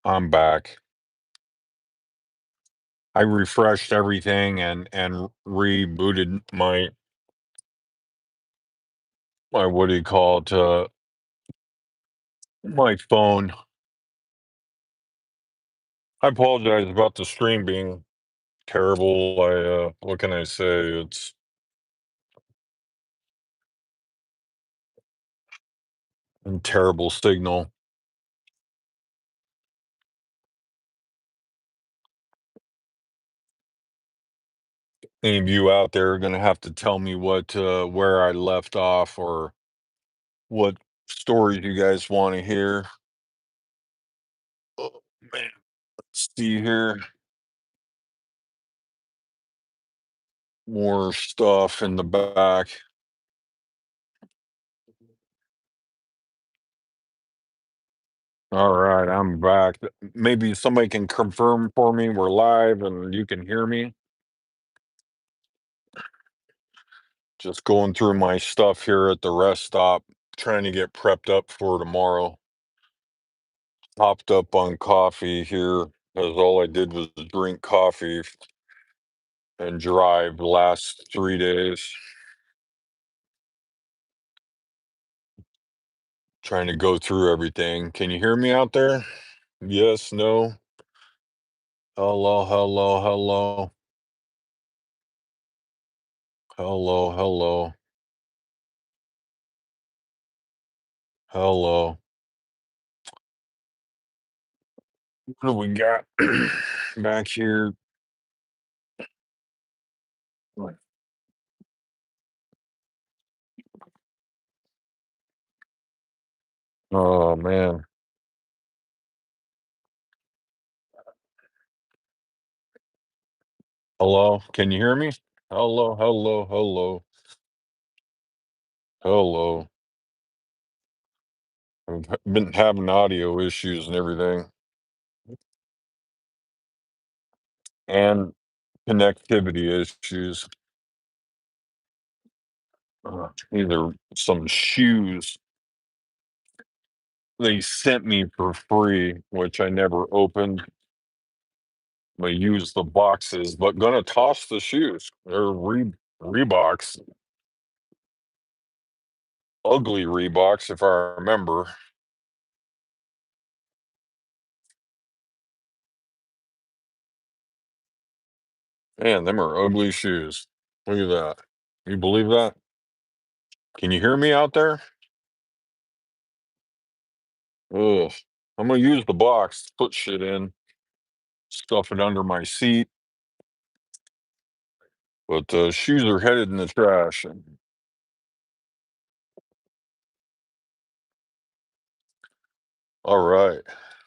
I'm back. I refreshed everything and rebooted my what do you call it? My phone. I apologize about the stream being terrible. What can I say? It's a terrible signal. Any of you out there are gonna have to tell me what where I left off or what stories you guys want to hear. Oh man, let's see here. More stuff in the back. All right, I'm back. Maybe somebody can confirm for me we're live and you can hear me. Just going through my stuff here at the rest stop, trying to get prepped up for tomorrow. Hopped up on coffee here, as all I did was drink coffee and drive the last 3 days. Trying to go through everything. Can you hear me out there? Yes, no. Hello, hello, hello. Hello, hello, hello. What do we got back here? Oh man. Hello, can you hear me? Hello, hello, hello, hello. Been having audio issues and everything, and connectivity issues. These are some shoes they sent me for free, which I never opened. I use the boxes, but gonna toss the shoes. They're Reeboks, ugly Reeboks, if I remember. Man, them are ugly shoes. Look at that. You believe that? Can you hear me out there? Ugh. I'm gonna use the box to put shit in, stuff it under my seat, but shoes are headed in the trash. All right.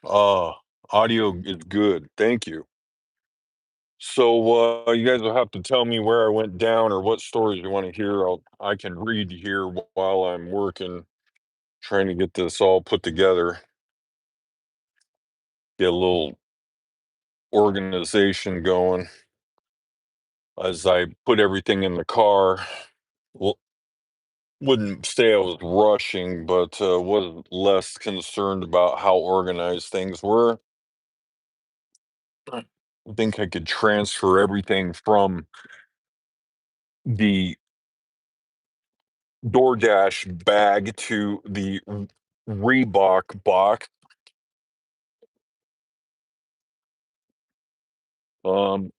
Uh, Audio is good. Thank you. So you guys will have to tell me where I went down or what stories you want to hear. I can read here while I'm working, trying to get this all put together, get a little organization going as I put everything in the car. Well, wouldn't say I was rushing, but was less concerned about how organized things were. I think I could transfer everything from the DoorDash bag to the Reebok box. Um,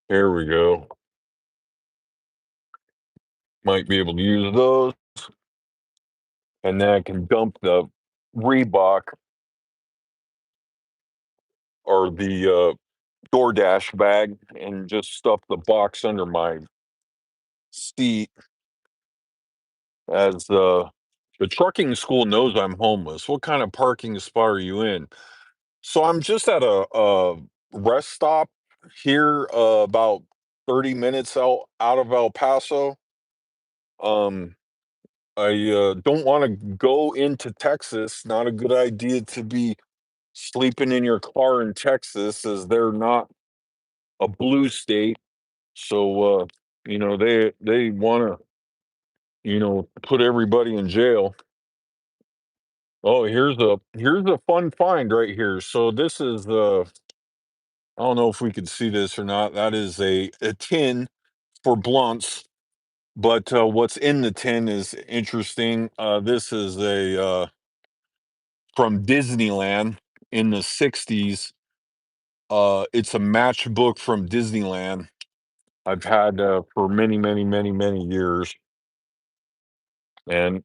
Here we go. Might be able to use those, and then I can dump the Reebok or the DoorDash bag and just stuff the box under my seat as the trucking school knows I'm homeless. What kind of parking spot are you in? So I'm just at a rest stop here, about 30 minutes out of El Paso. Um, I don't want to go into Texas. Not a good idea to be sleeping in your car in Texas, as they're not a blue state. So they want to put everybody in jail. Oh, here's a fun find right here. So this is the I don't know if we could see this or not. That is a tin for blunts, but what's in the tin is interesting. This is a from Disneyland in the '60s. It's a matchbook from Disneyland. I've had for many, many, many, many years, and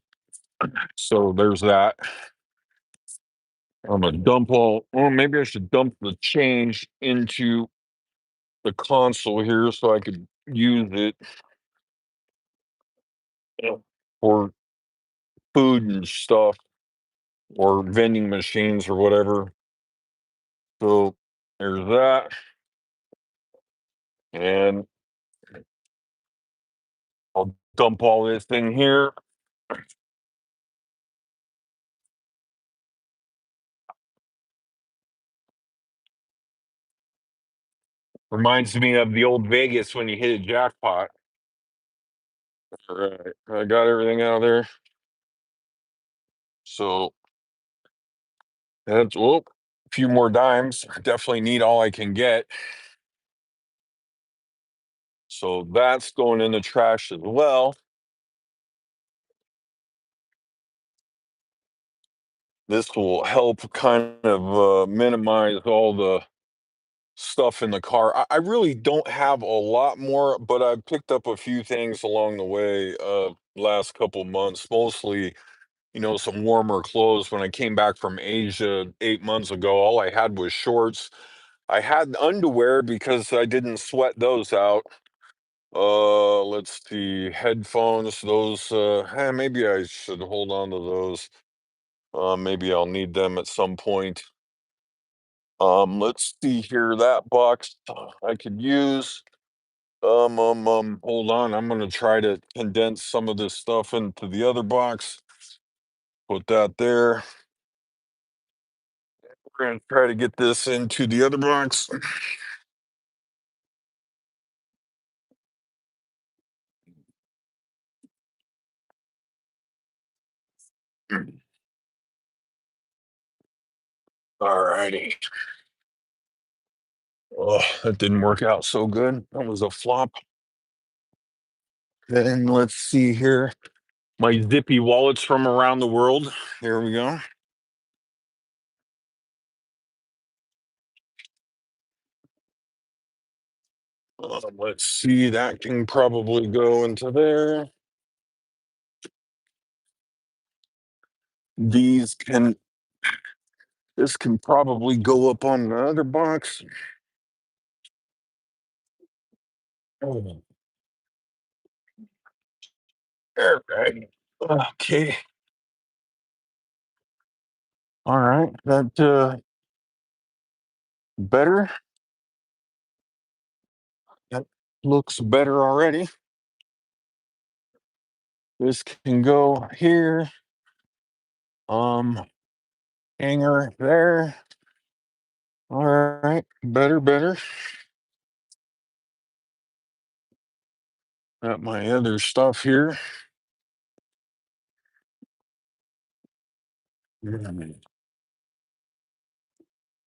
so there's that. I'm gonna dump all. Well, maybe I should dump the change into the console here so I could use it for food and stuff or vending machines or whatever. So there's that. And I'll dump all this in here. Reminds me of the old Vegas when you hit a jackpot. All right. I got everything out of there. So that's whoop. A few more dimes. Definitely need all I can get. So that's going in the trash as well. This will help kind of minimize all the stuff in the car. I really don't have a lot more, but I picked up a few things along the way last couple months, mostly, some warmer clothes. When I came back from Asia 8 months ago, all I had was shorts. I had underwear because I didn't sweat those out. Let's see, headphones, those maybe I should hold on to those. Maybe I'll need them at some point. Let's see here, that box I could use. Hold on. I'm gonna try to condense some of this stuff into the other box. Put that there. We're gonna try to get this into the other box. All righty. Oh, that didn't work out so good. That was a flop. Then let's see here. My zippy wallets from around the world. Here we go. Let's see. That can probably go into there. These can. This can probably go up on the other box. Oh, all right. Okay. All right. That better. That looks better already. This can go here. Um, hanger there. All right. Better, better. Got my other stuff here. Mm.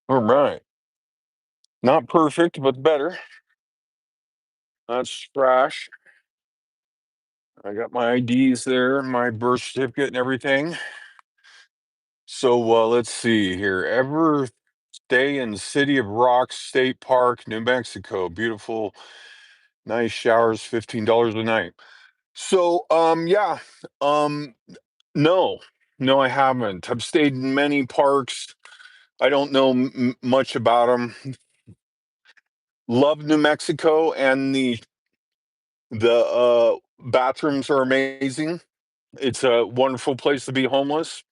All right. Not perfect, but better. That's trash. I got my IDs there, my birth certificate and everything. So let's see here. Ever stay in City of Rocks State Park, New Mexico? Beautiful, nice showers, $15 a night. So yeah. Um no. No, I haven't. I've stayed in many parks. I don't know much about them. Love New Mexico, and the bathrooms are amazing. It's a wonderful place to be homeless.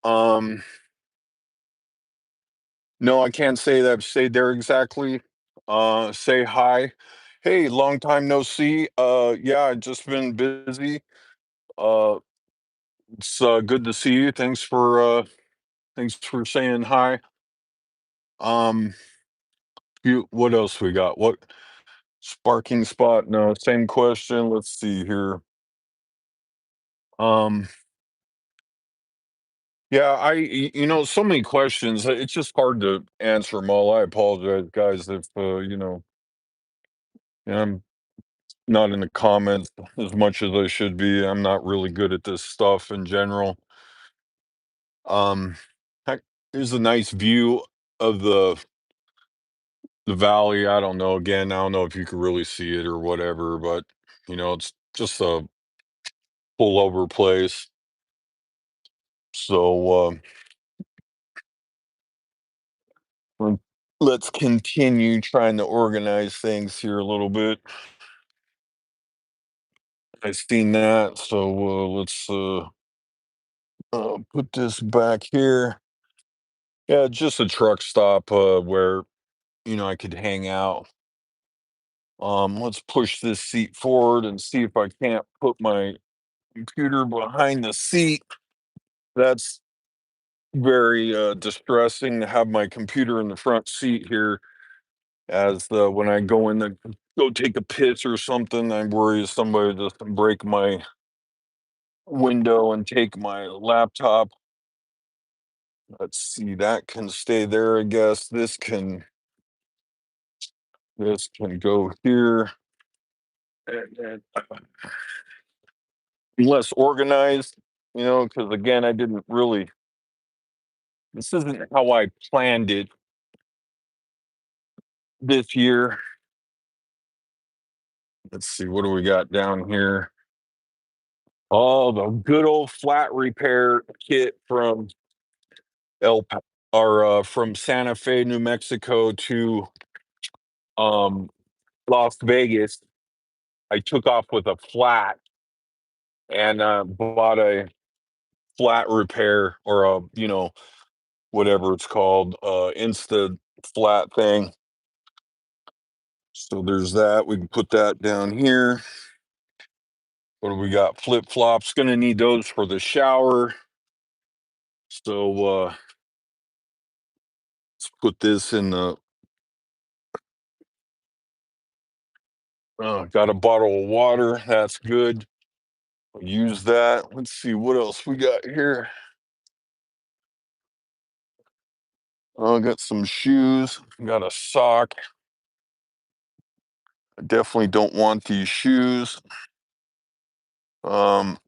Um, no, I can't say that I've stayed there exactly. Say hi. Hey, long time no see. Yeah, I've just been busy. Uh, it's good to see you. Thanks for saying hi. Um, what else we got? What sparking spot? No, same question. Let's see here. Um, Yeah, so many questions. It's just hard to answer them all. I apologize, guys, if I'm not in the comments as much as I should be. I'm not really good at this stuff in general. Um, heck, here's a nice view of the valley. I don't know. Again, I don't know if you can really see it or whatever, but it's just a pullover place. So well, let's continue trying to organize things here a little bit. I've seen that, so let's put this back here. Yeah, just a truck stop where I could hang out. Let's push this seat forward and see if I can't put my computer behind the seat. That's very distressing to have my computer in the front seat here. As when I go in to go take a piss or something, I worry somebody just break my window and take my laptop. Let's see, that can stay there, I guess. This can go here. And less organized, because again, I didn't really this isn't how I planned it this year. Let's see, what do we got down here? Oh, the good old flat repair kit from El Pa- or from Santa Fe, New Mexico to um Las Vegas. I took off with a flat and bought a flat repair or a whatever it's called, insta flat thing. So there's that. We can put that down here. What do we got? Flip flops. Gonna need those for the shower. So let's put this in the. Got a bottle of water. That's good. Use that. Let's see what else we got here. Got some shoes. Got a sock. I definitely don't want these shoes. Um,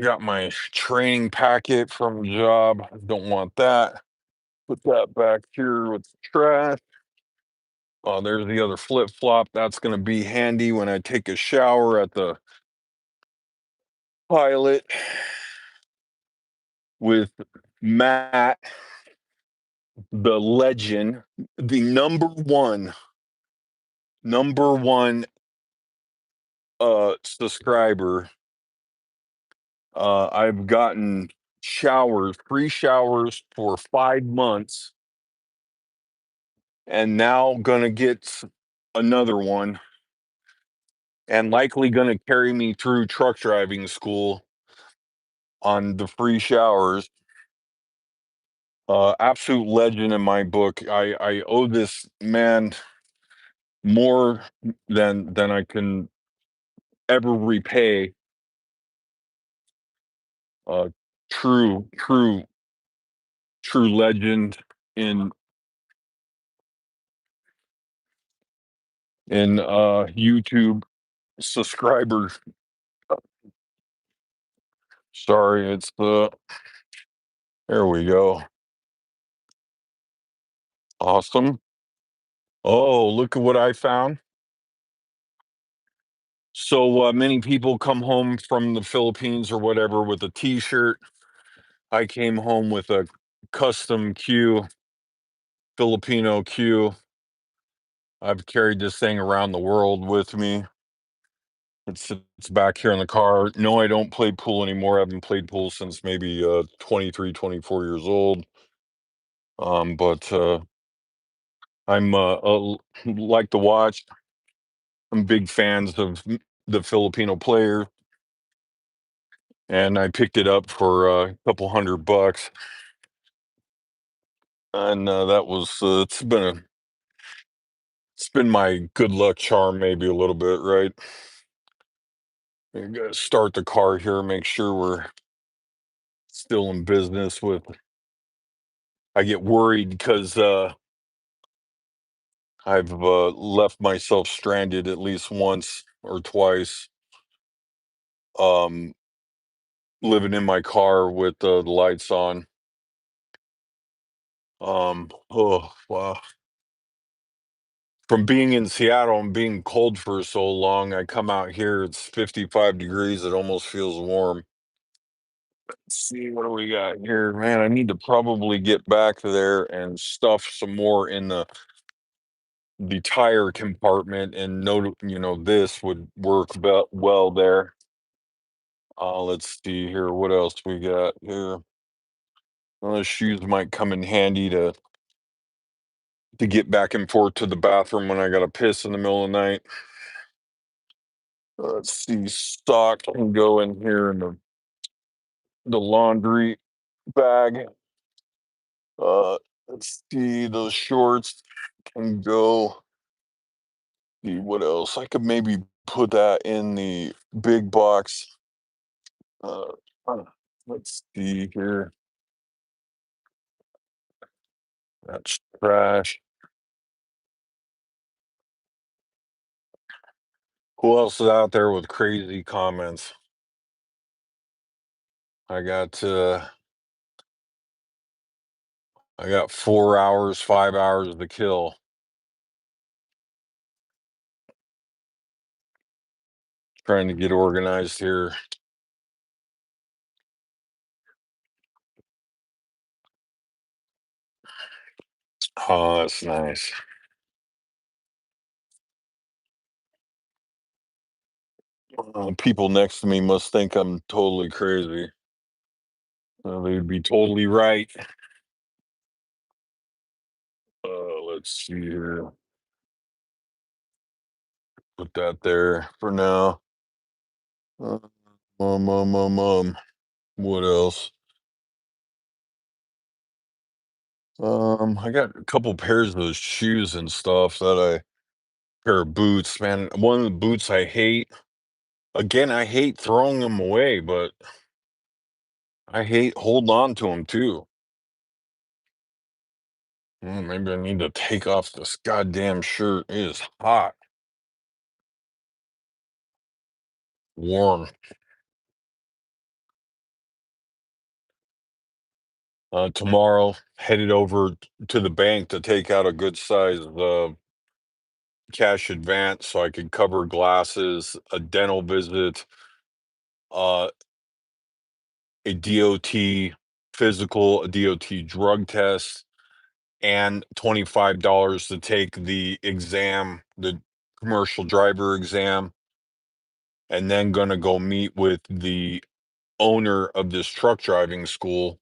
got my training packet from a job. Don't want that. Put that back here with the trash. Oh, there's the other flip flop. That's going to be handy when I take a shower at the pilot with Matt, the legend, the number one subscriber. I've gotten free showers for 5 months, and now gonna get another one, and likely gonna carry me through truck driving school on the free showers. Absolute legend in my book. I owe this man more than I can ever repay. Uh, true legend in YouTube subscribers. Sorry, it's there we go. Awesome. Oh, look at what I found. So many people come home from the Philippines or whatever with a T-shirt. I came home with a custom Q, Filipino Q. I've carried this thing around the world with me. It's back here in the car. No, I don't play pool anymore. I haven't played pool since maybe 23, 24 years old. But I'm like to watch. I'm big fans of the Filipino player, and I picked it up for a couple $100, and that was it's been my good luck charm, maybe a little bit, right? You gotta start the car here, make sure we're still in business with. I get worried because I've left myself stranded at least once or twice, um, living in my car with the lights on. Oh, wow. From being in Seattle and being cold for so long, I come out here, it's 55 degrees. It almost feels warm. Let's see, what do we got here? Man, I need to probably get back there and stuff some more in the tire compartment and this would work well there. Let's see here. What else we got here? Shoes might come in handy to get back and forth to the bathroom when I got to piss in the middle of the night. Let's see. Sock can go in here in the laundry bag. Uh, let's see. Those shorts can go. See what else? I could maybe put that in the big box. Uh, uh, let's see here. That's trash. Who else is out there with crazy comments? I got uh I got 4 hours, 5 hours to kill. Trying to get organized here. Oh, that's nice. People next to me must think I'm totally crazy. They'd be totally right. Let's see here. Put that there for now. Uh, What else? I got a couple pairs of those shoes and stuff pair of boots, man. One of the boots I hate. Again, I hate throwing them away, but I hate holding on to them too. Maybe I need to take off this goddamn shirt. It is hot, warm. Tomorrow, headed over to the bank to take out a good size cash advance so I could cover glasses, a dental visit, uh, a DOT physical, a DOT drug test, and $25 to take the exam, the commercial driver exam, and then gonna go meet with the owner of this truck driving school,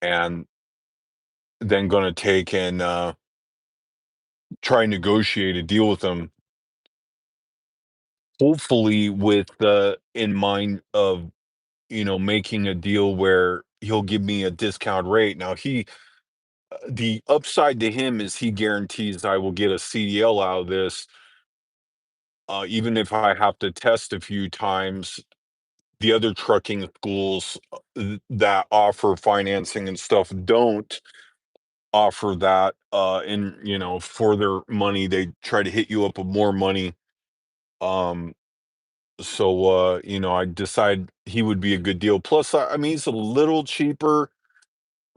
and then gonna take and try and negotiate a deal with them, hopefully with in mind of making a deal where he'll give me a discount rate. Now the upside to him is he guarantees I will get a CDL out of this, even if I have to test a few times. The other trucking schools that offer financing and stuff don't offer that. And for their money, they try to hit you up with more money. Um, so I decide he would be a good deal. Plus, I mean, he's a little cheaper.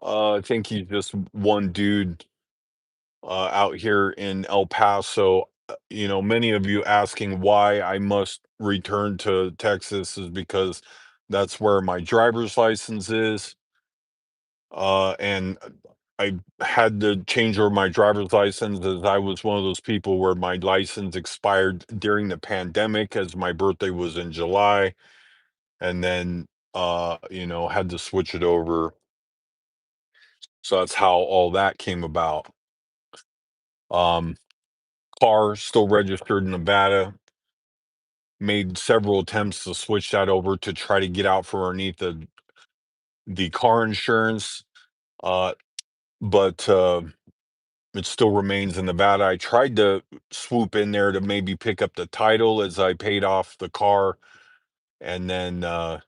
I think he's just one dude out here in El Paso. Many of you asking why I must return to Texas is because that's where my driver's license is. And I had to change over my driver's license as I was one of those people where my license expired during the pandemic as my birthday was in July. And then, had to switch it over. So that's how all that came about. Um, Car still registered in Nevada. Made several attempts to switch that over to try to get out from underneath the car insurance, uh, but it still remains in Nevada. I tried to swoop in there to maybe pick up the title as I paid off the car and then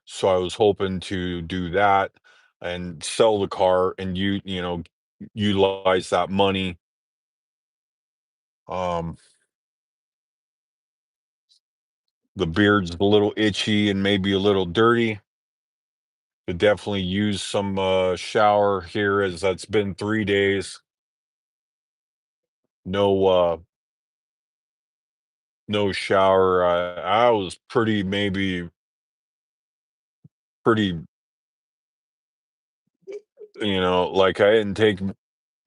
so I was hoping to do that and sell the car and utilize that money. Um, the beard's a little itchy and maybe a little dirty. Could definitely use some shower here as that's been 3 days. No no shower. I was pretty maybe pretty like I didn't take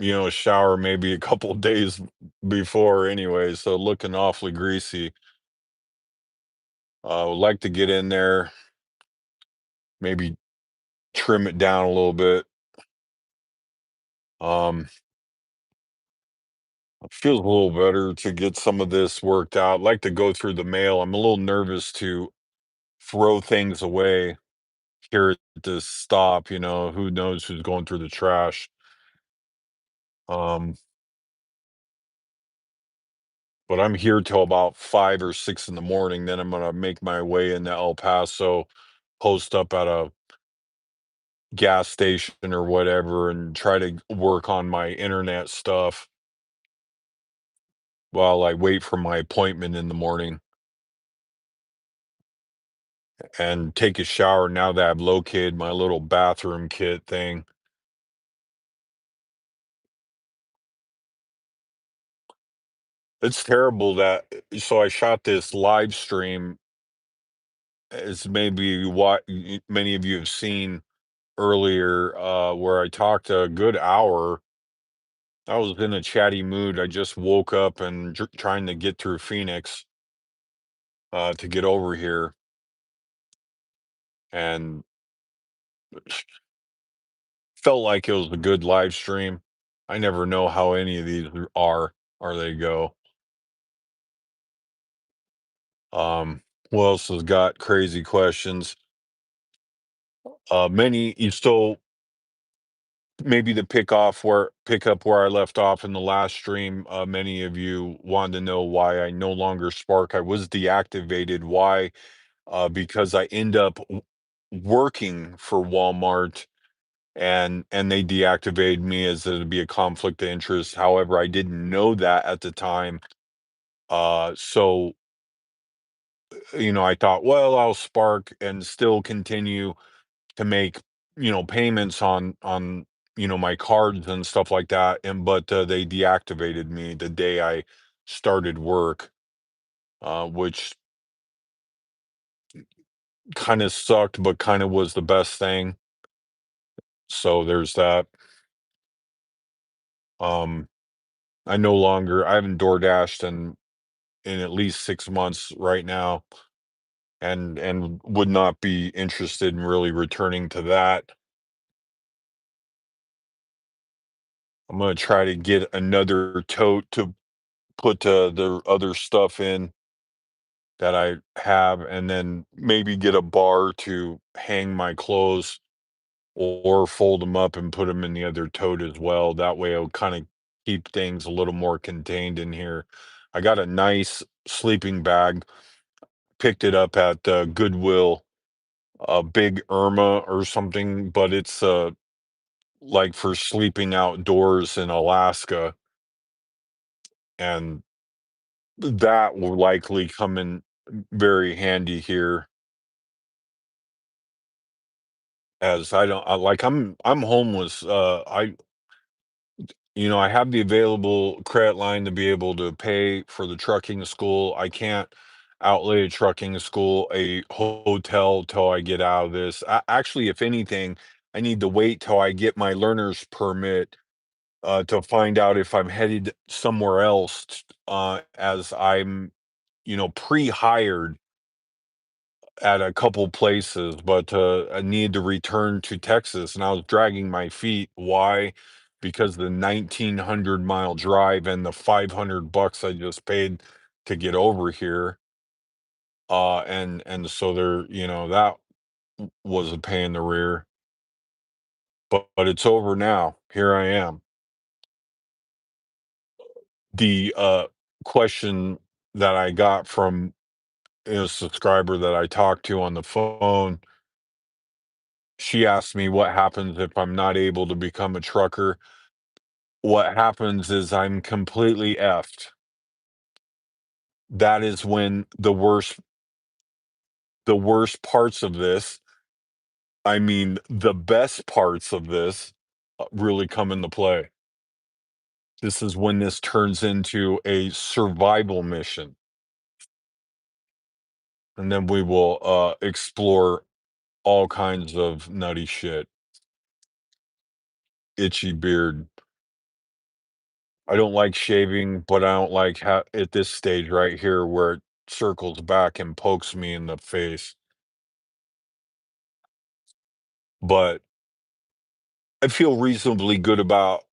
a shower maybe a couple days before anyway, so looking awfully greasy. Would like to get in there, maybe trim it down a little bit. Um, it feels a little better to get some of this worked out. Like to go through the mail. I'm a little nervous to throw things away here at this stop. Who knows who's going through the trash. Um, but I'm here till about 5 or 6 in the morning. Then I'm gonna make my way into El Paso, post up at a gas station or whatever, and try to work on my internet stuff while I wait for my appointment in the morning and take a shower now that I've located my little bathroom kit thing. It's terrible that so I shot this live stream, as maybe what many of you have seen earlier, where I talked a good hour. I was in a chatty mood. I just woke up and trying to get through Phoenix to get over here, and felt like it was a good live stream. I never know how any of these or they go. Who else has got crazy questions? Many you still maybe to pick up where I left off in the last stream. Many of you wanted to know why I no longer Spark. I was deactivated. Why? Because I end up working for Walmart, and they deactivated me as it'd be a conflict of interest. However, I didn't know that at the time. So I thought, well, I'll Spark and still continue to make payments on my cards and stuff like that. And but they deactivated me the day I started work, which kind of sucked, but kind of was the best thing. So there's that. Um, I haven't door dashed in at least 6 months right now, and would not be interested in really returning to that. I'm gonna try to get another tote to put the other stuff in that I have, and then maybe get a bar to hang my clothes or fold them up and put them in the other tote as well. That way, I'll kind of keep things a little more contained in here. I got a nice sleeping bag, picked it up at Goodwill, a big Irma or something, but it's like for sleeping outdoors in Alaska, and that will likely come in very handy here, as I don't like I'm homeless. I have the available credit line to be able to pay for the trucking school. I can't outlay a trucking school, a hotel till I get out of this. Actually, if anything, I need to wait till I get my learner's permit to find out if I'm headed somewhere else, as I'm, pre-hired at a couple places, but I need to return to Texas, and I was dragging my feet. Why? Because the 1,900-mile drive and the $500 I just paid to get over here, and so that was a pain in the rear, but it's over now. Here I am. The question that I got from subscriber that I talked to on the phone, she asked me what happens if I'm not able to become a trucker. What happens is I'm completely effed. That is when the worst parts of this, I mean, the best parts of this, really come into play. This is when this turns into a survival mission, and then we will, explore all kinds of nutty shit. Itchy beard. I don't like shaving, but I don't like at this stage right here where it circles back and pokes me in the face. But I feel reasonably good about,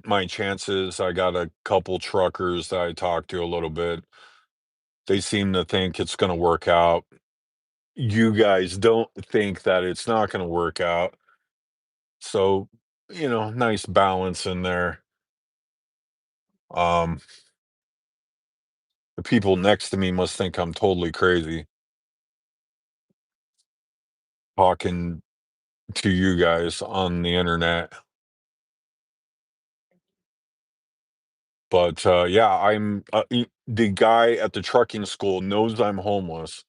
my chances. I got a couple truckers that I talked to a little bit. They seem to think it's gonna work out. You guys don't think that it's not gonna work out. So, nice balance in there. Um, the people next to me must think I'm totally crazy talking to you guys on the internet. But yeah, the guy at the trucking school knows I'm homeless.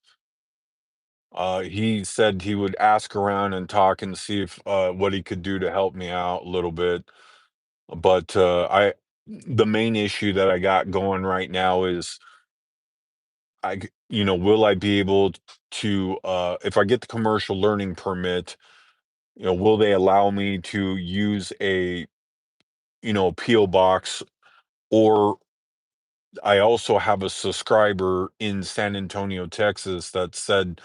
He said he would ask around and talk and see if what he could do to help me out a little bit. But the main issue that I got going right now is will I be able to, if I get the commercial learning permit, will they allow me to use a, PO box, or I also have a subscriber in San Antonio, Texas that said,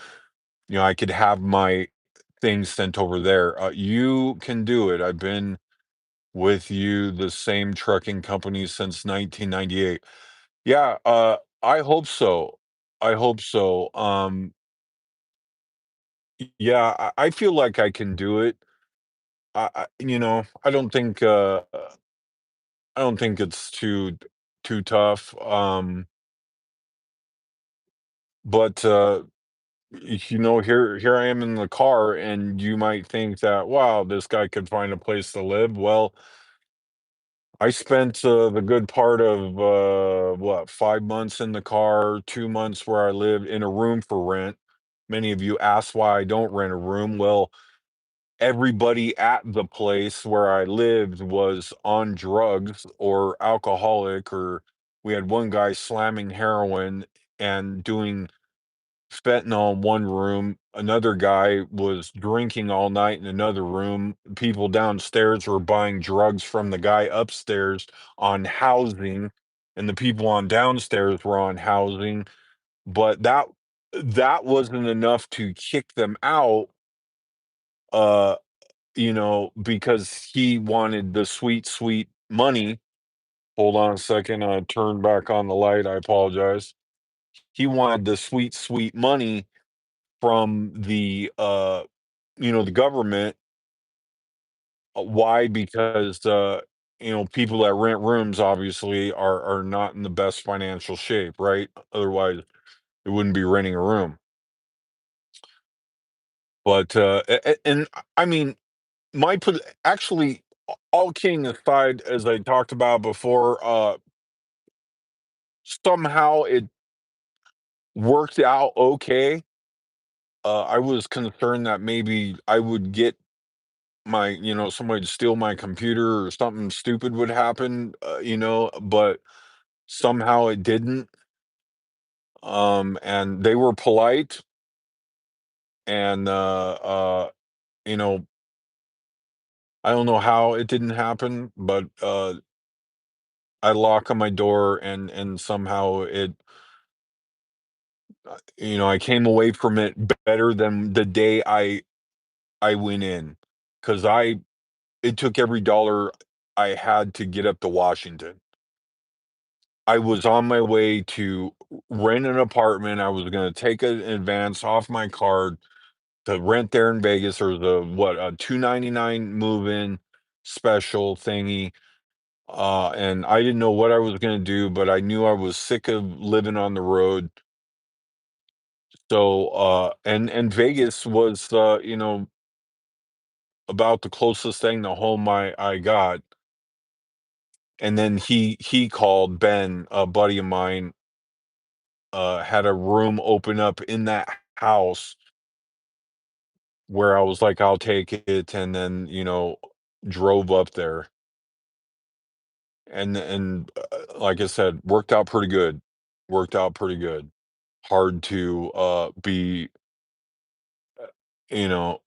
I could have my things sent over there. You can do it. I've been with you, the same trucking company, since 1998. Yeah, I hope so. I hope so. Yeah, I feel like I can do it. I don't think it's too tough. But here I am in the car, and you might think that, wow, this guy could find a place to live. Well, I spent the good part of 5 months in the car, 2 months where I lived in a room for rent. Many of you ask why I don't rent a room. Well, everybody at the place where I lived was on drugs or alcoholic, or we had one guy slamming heroin and doing fentanyl in one room. Another guy was drinking all night in another room. People downstairs were buying drugs from the guy upstairs on housing, and the people on downstairs were on housing. But that wasn't enough to kick them out, uh, because he wanted the sweet, sweet money. Hold on a second. I turned back on the light. I apologize. He wanted the sweet, sweet money from the government. Why? Because people that rent rooms obviously are not in the best financial shape, right? Otherwise they wouldn't be renting a room. But and I mean, actually, all kidding aside, as I talked about before, somehow it worked out okay. I was concerned that maybe I would get somebody to steal my computer or something stupid would happen, but somehow it didn't. And they were polite, and you know, I don't know how it didn't happen, but I lock on my door, and somehow I came away from it better than the day I went in, because it took every dollar I had to get up to Washington. I was on my way to rent an apartment. I was gonna take an advance off my card to rent there in Vegas. There was a $2.99 move-in special thingy, and I didn't know what I was gonna do, but I knew I was sick of living on the road. So, and Vegas was, about the closest thing to home I got. And then he called Ben, a buddy of mine, had a room open up in that house where I was like, "I'll take it," and then, drove up there. And like I said, worked out pretty good. Worked out pretty good. Hard to, be, you know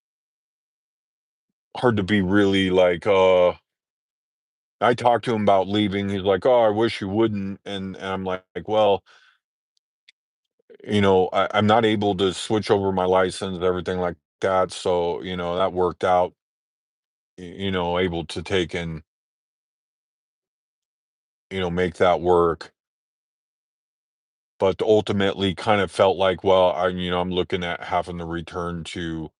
hard to be really like, I talked to him about leaving. He's like, "Oh, I wish you wouldn't." And I'm like, "Well, I'm not able to switch over my license, everything like that." So, that worked out, able to take and, make that work. But ultimately kind of felt like, well, I'm looking at having to return to,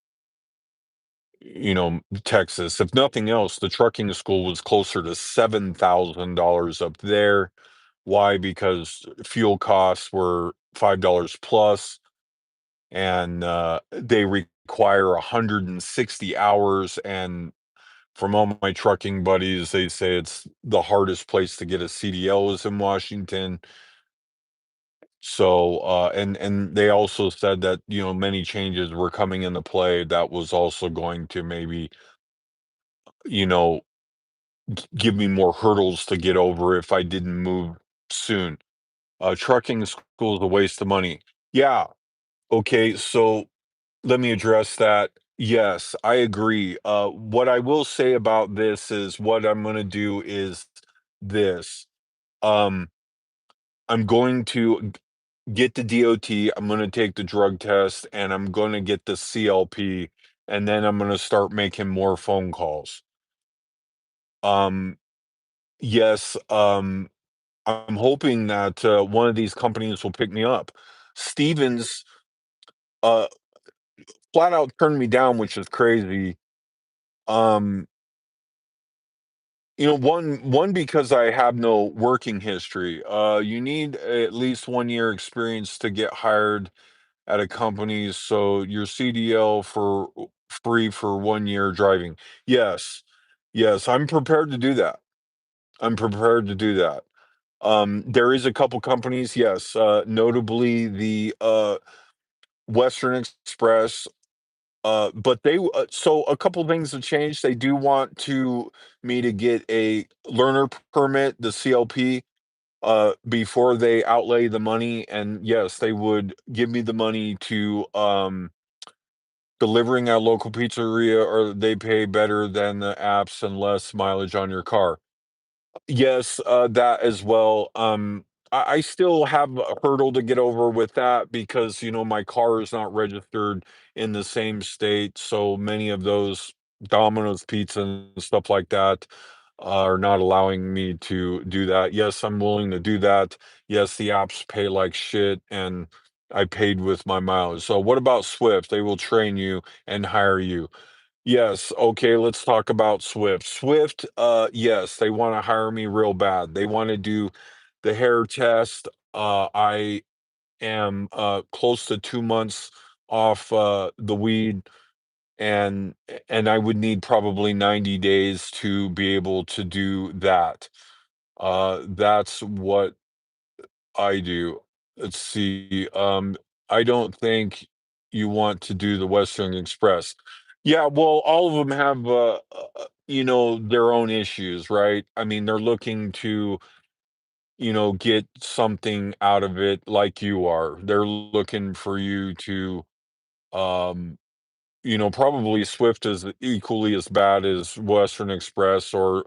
Texas. If nothing else, the trucking school was closer to $7,000 up there. Why? Because fuel costs were $5 plus, and they require 160 hours. And from all my trucking buddies, they say it's the hardest place to get a CDL is in Washington. So, and they also said that, many changes were coming into play that was also going to maybe, you know, give me more hurdles to get over if I didn't move soon. Trucking school is a waste of money. Yeah. Okay. So let me address that. Yes, I agree. What I will say about this is what I'm going to do is this. Um, I'm going to get the DOT, I'm gonna take the drug test, and I'm gonna get the CLP, and then I'm gonna start making more phone calls. Um, yes, I'm hoping that, one of these companies will pick me up. Stevens, uh, flat out turned me down, which is crazy. Um, one because I have no working history. You need at least 1 year experience to get hired at a company, so your CDL for free for 1 year driving. Yes. Yes, I'm prepared to do that. I'm prepared to do that. There is a couple companies, yes, notably the, Western Express, but so a couple things have changed. They do want to me to get a learner permit, the CLP, before they outlay the money, and yes, they would give me the money to, delivering at a local pizzeria, or they pay better than the apps and less mileage on your car. Yes, that as well. I still have a hurdle to get over with that because, my car is not registered in the same state. So many of those Domino's Pizza and stuff like that are not allowing me to do that. Yes, I'm willing to do that. Yes, the apps pay like shit, and I paid with my mileage. So what about Swift? They will train you and hire you. Yes, okay, let's talk about Swift. Swift, yes, they wanna hire me real bad. They wanna do the hair test. I am, close to 2 months off, the weed, and I would need probably 90 days to be able to do that. That's what I do. Let's see, I don't think you want to do the Western Express. Yeah, well, all of them have, their own issues, right? I mean, they're looking to, get something out of it like you are. They're looking for you to, um, probably Swift is equally as bad as Western Express or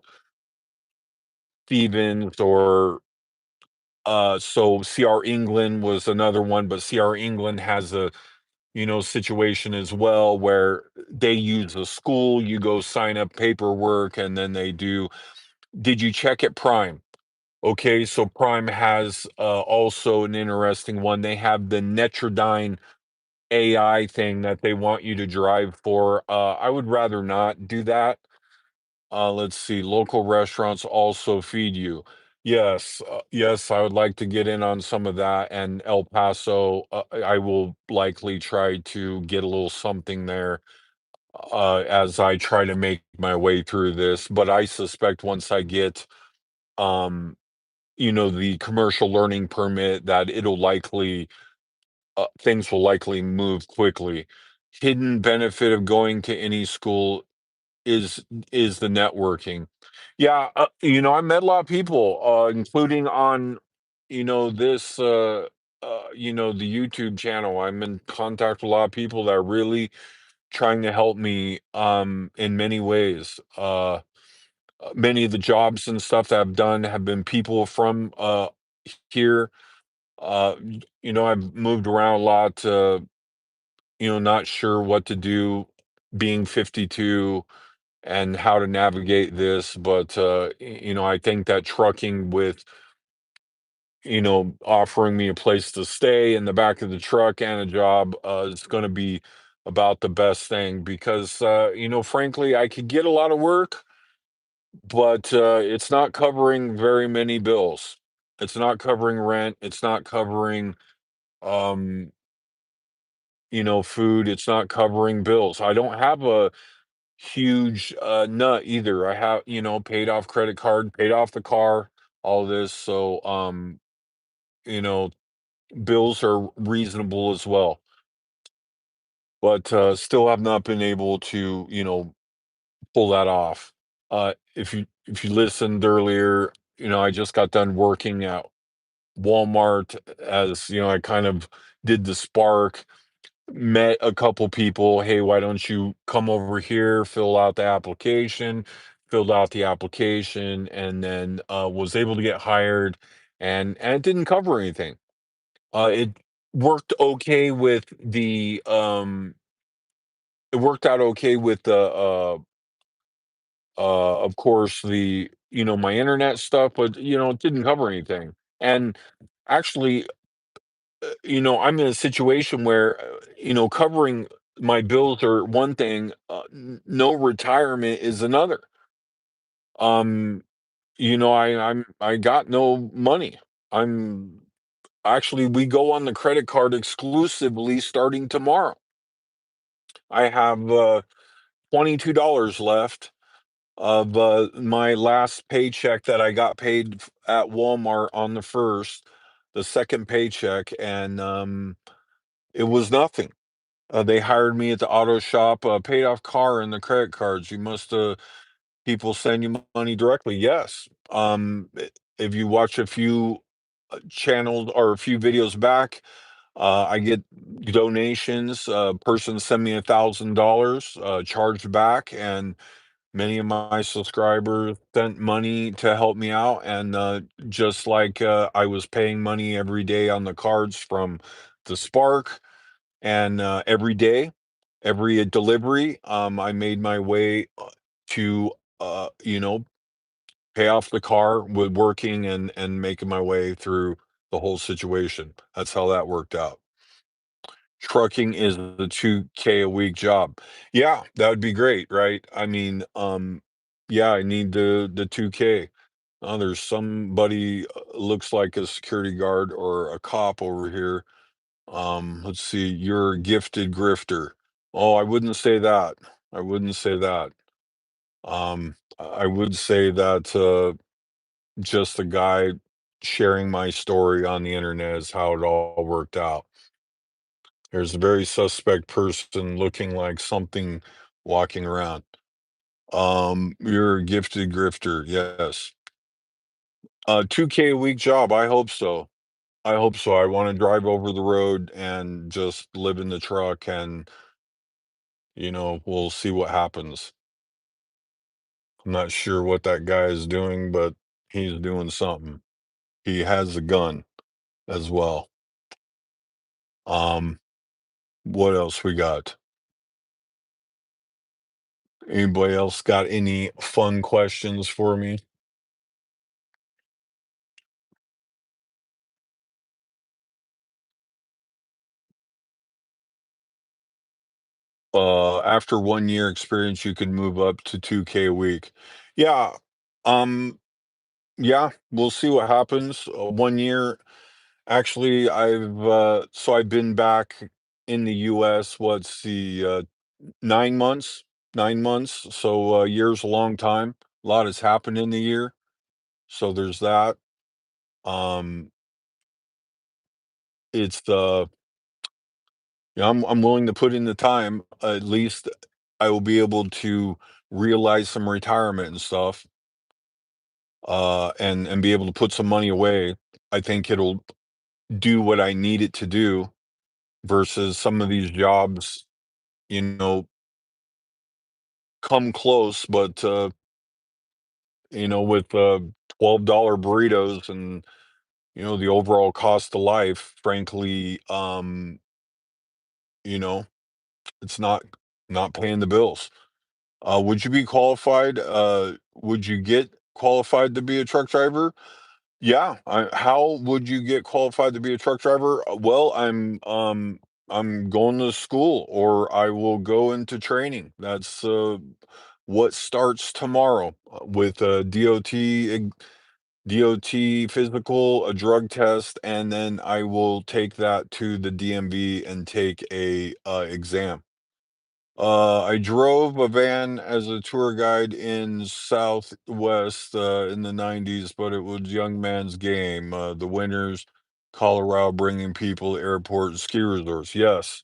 Stevens or so CR England was another one, but CR England has a, situation as well where they use a school, you go sign up paperwork, and then they do. Did you check at Prime? Okay, so Prime has also an interesting one. They have the Netrodyne AI thing that they want you to drive for. I would rather not do that. Let's see, local restaurants also feed you. Yes, I would like to get in on some of that, and El Paso, I will likely try to get a little something there, as I try to make my way through this, but I suspect once I get, um, the commercial learning permit that it'll likely things will likely move quickly. Hidden benefit of going to any school is is the networking. Yeah, I met a lot of people, including on, this, the YouTube channel. I'm in contact with a lot of people that are really trying to help me, in many ways. Many of the jobs and stuff that I've done have been people from here. I've moved around a lot. Not sure what to do, being 52 and how to navigate this, but I think that trucking with, offering me a place to stay in the back of the truck and a job is going to be about the best thing because frankly, I could get a lot of work, but it's not covering very many bills. It's not covering rent, it's not covering um food, it's not covering bills. I don't have a huge, nut either. I have, paid off credit card, paid off the car, all this, so, you know, bills are reasonable as well, but, still have not been able to, pull that off. If you listened earlier, I just got done working at Walmart as, I kind of did the spark, met a couple people, "Hey, why don't you come over here, fill out the application," filled out the application, and then, was able to get hired, and it didn't cover anything. It worked okay with it worked out okay with of course, my internet stuff, but, it didn't cover anything. And actually, I'm in a situation where, covering my bills are one thing, no retirement is another. Um, I got no money. I'm actually we go on the credit card exclusively starting tomorrow. I have $22 left of my last paycheck that I got paid at Walmart on the first, the second paycheck, and it was nothing. They hired me at the auto shop, paid off car and the credit cards. You must people send you money directly. Yes. If you watch a few channels or a few videos back, I get donations. Person send me $1,000 charged back, and many of my subscribers sent money to help me out. And just like I was paying money every day on the cards from the Spark, and every day, every delivery, I made my way to pay off the car with working and making my way through the whole situation. That's how that worked out. Trucking is the 2K a week job. Yeah, that would be great, right? I mean, yeah, I need the 2K. There's somebody looks like a security guard or a cop over here. Let's see, you're a gifted grifter. Oh, I wouldn't say that. I wouldn't say that. I would say that just a guy sharing my story on the internet is how it all worked out. There's a very suspect person looking like something walking around. You're a gifted grifter, yes. 2K a week job, I hope so. I hope so. I want to drive over the road and just live in the truck, and we'll see what happens. I'm not sure what that guy is doing, but he's doing something. He has a gun as well. Um, what else we got? Anybody else got any fun questions for me? After 1 year experience, you could move up to 2K a week. Yeah. Um, Yeah, we'll see what happens. 1 year, actually, I've been back in the US, what's the 9 months? 9 months. So year's a long time. A lot has happened in the year. So there's that. Um, it's yeah, I'm willing to put in the time. At least I will be able to realize some retirement and stuff, and be able to put some money away. I think it'll do what I need it to do versus some of these jobs, you know, come close, but with $12 burritos and the overall cost of life, frankly, you know, it's not paying the bills. Would you be qualified? Would you get qualified to be a truck driver? Yeah. How would you get qualified to be a truck driver? Well, I'm going to school, or I will go into training. That's what starts tomorrow with a DOT physical, a drug test, and then I will take that to the DMV and take a exam. I drove a van as a tour guide in Southwest in the 90s, but it was young man's game. The winters, Colorado, bringing people to airport and ski resorts. Yes.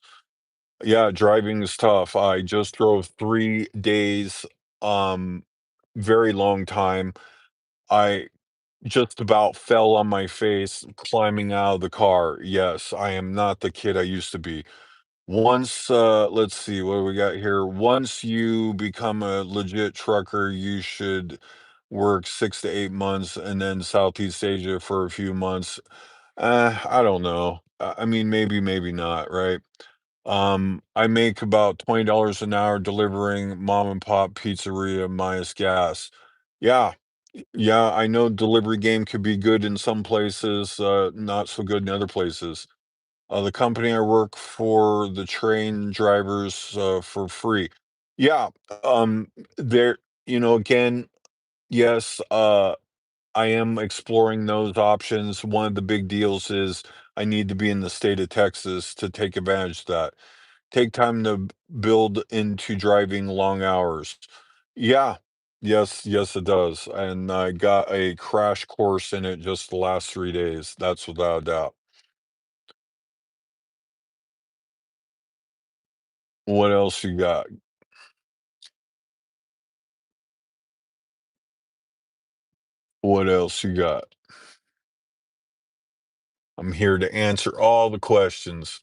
Yeah, driving is tough. I just drove 3 days, um, very long time. I just about fell on my face climbing out of the car. Yes, I am not the kid I used to be. Once, let's see, what do we got here? Once you become a legit trucker, you should work 6 to 8 months and then Southeast Asia for a few months. I don't know. I mean, maybe, maybe not, right? I make about $20 an hour delivering mom and pop pizzeria minus gas. Yeah, yeah, I know delivery game could be good in some places, not so good in other places. The company I work for, the train drivers for free. Yeah, there, again, yes, I am exploring those options. One of the big deals is I need to be in the state of Texas to take advantage of that. Take time to build into driving long hours. Yeah, yes, yes, it does. And I got a crash course in it just the last 3 days. That's without a doubt. What else you got? What else you got? I'm here to answer all the questions.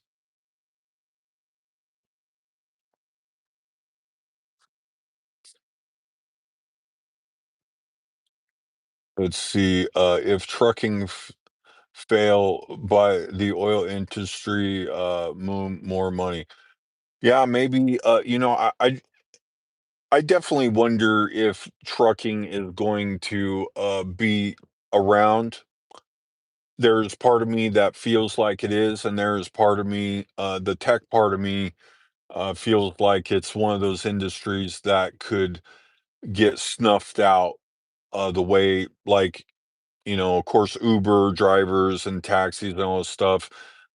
Let's see, if trucking fail by the oil industry, more money. Yeah, maybe, I definitely wonder if trucking is going to be around. There's part of me that feels like it is, and there's part of me, the tech part of me, feels like it's one of those industries that could get snuffed out, the way, like, of course, Uber drivers and taxis and all this stuff.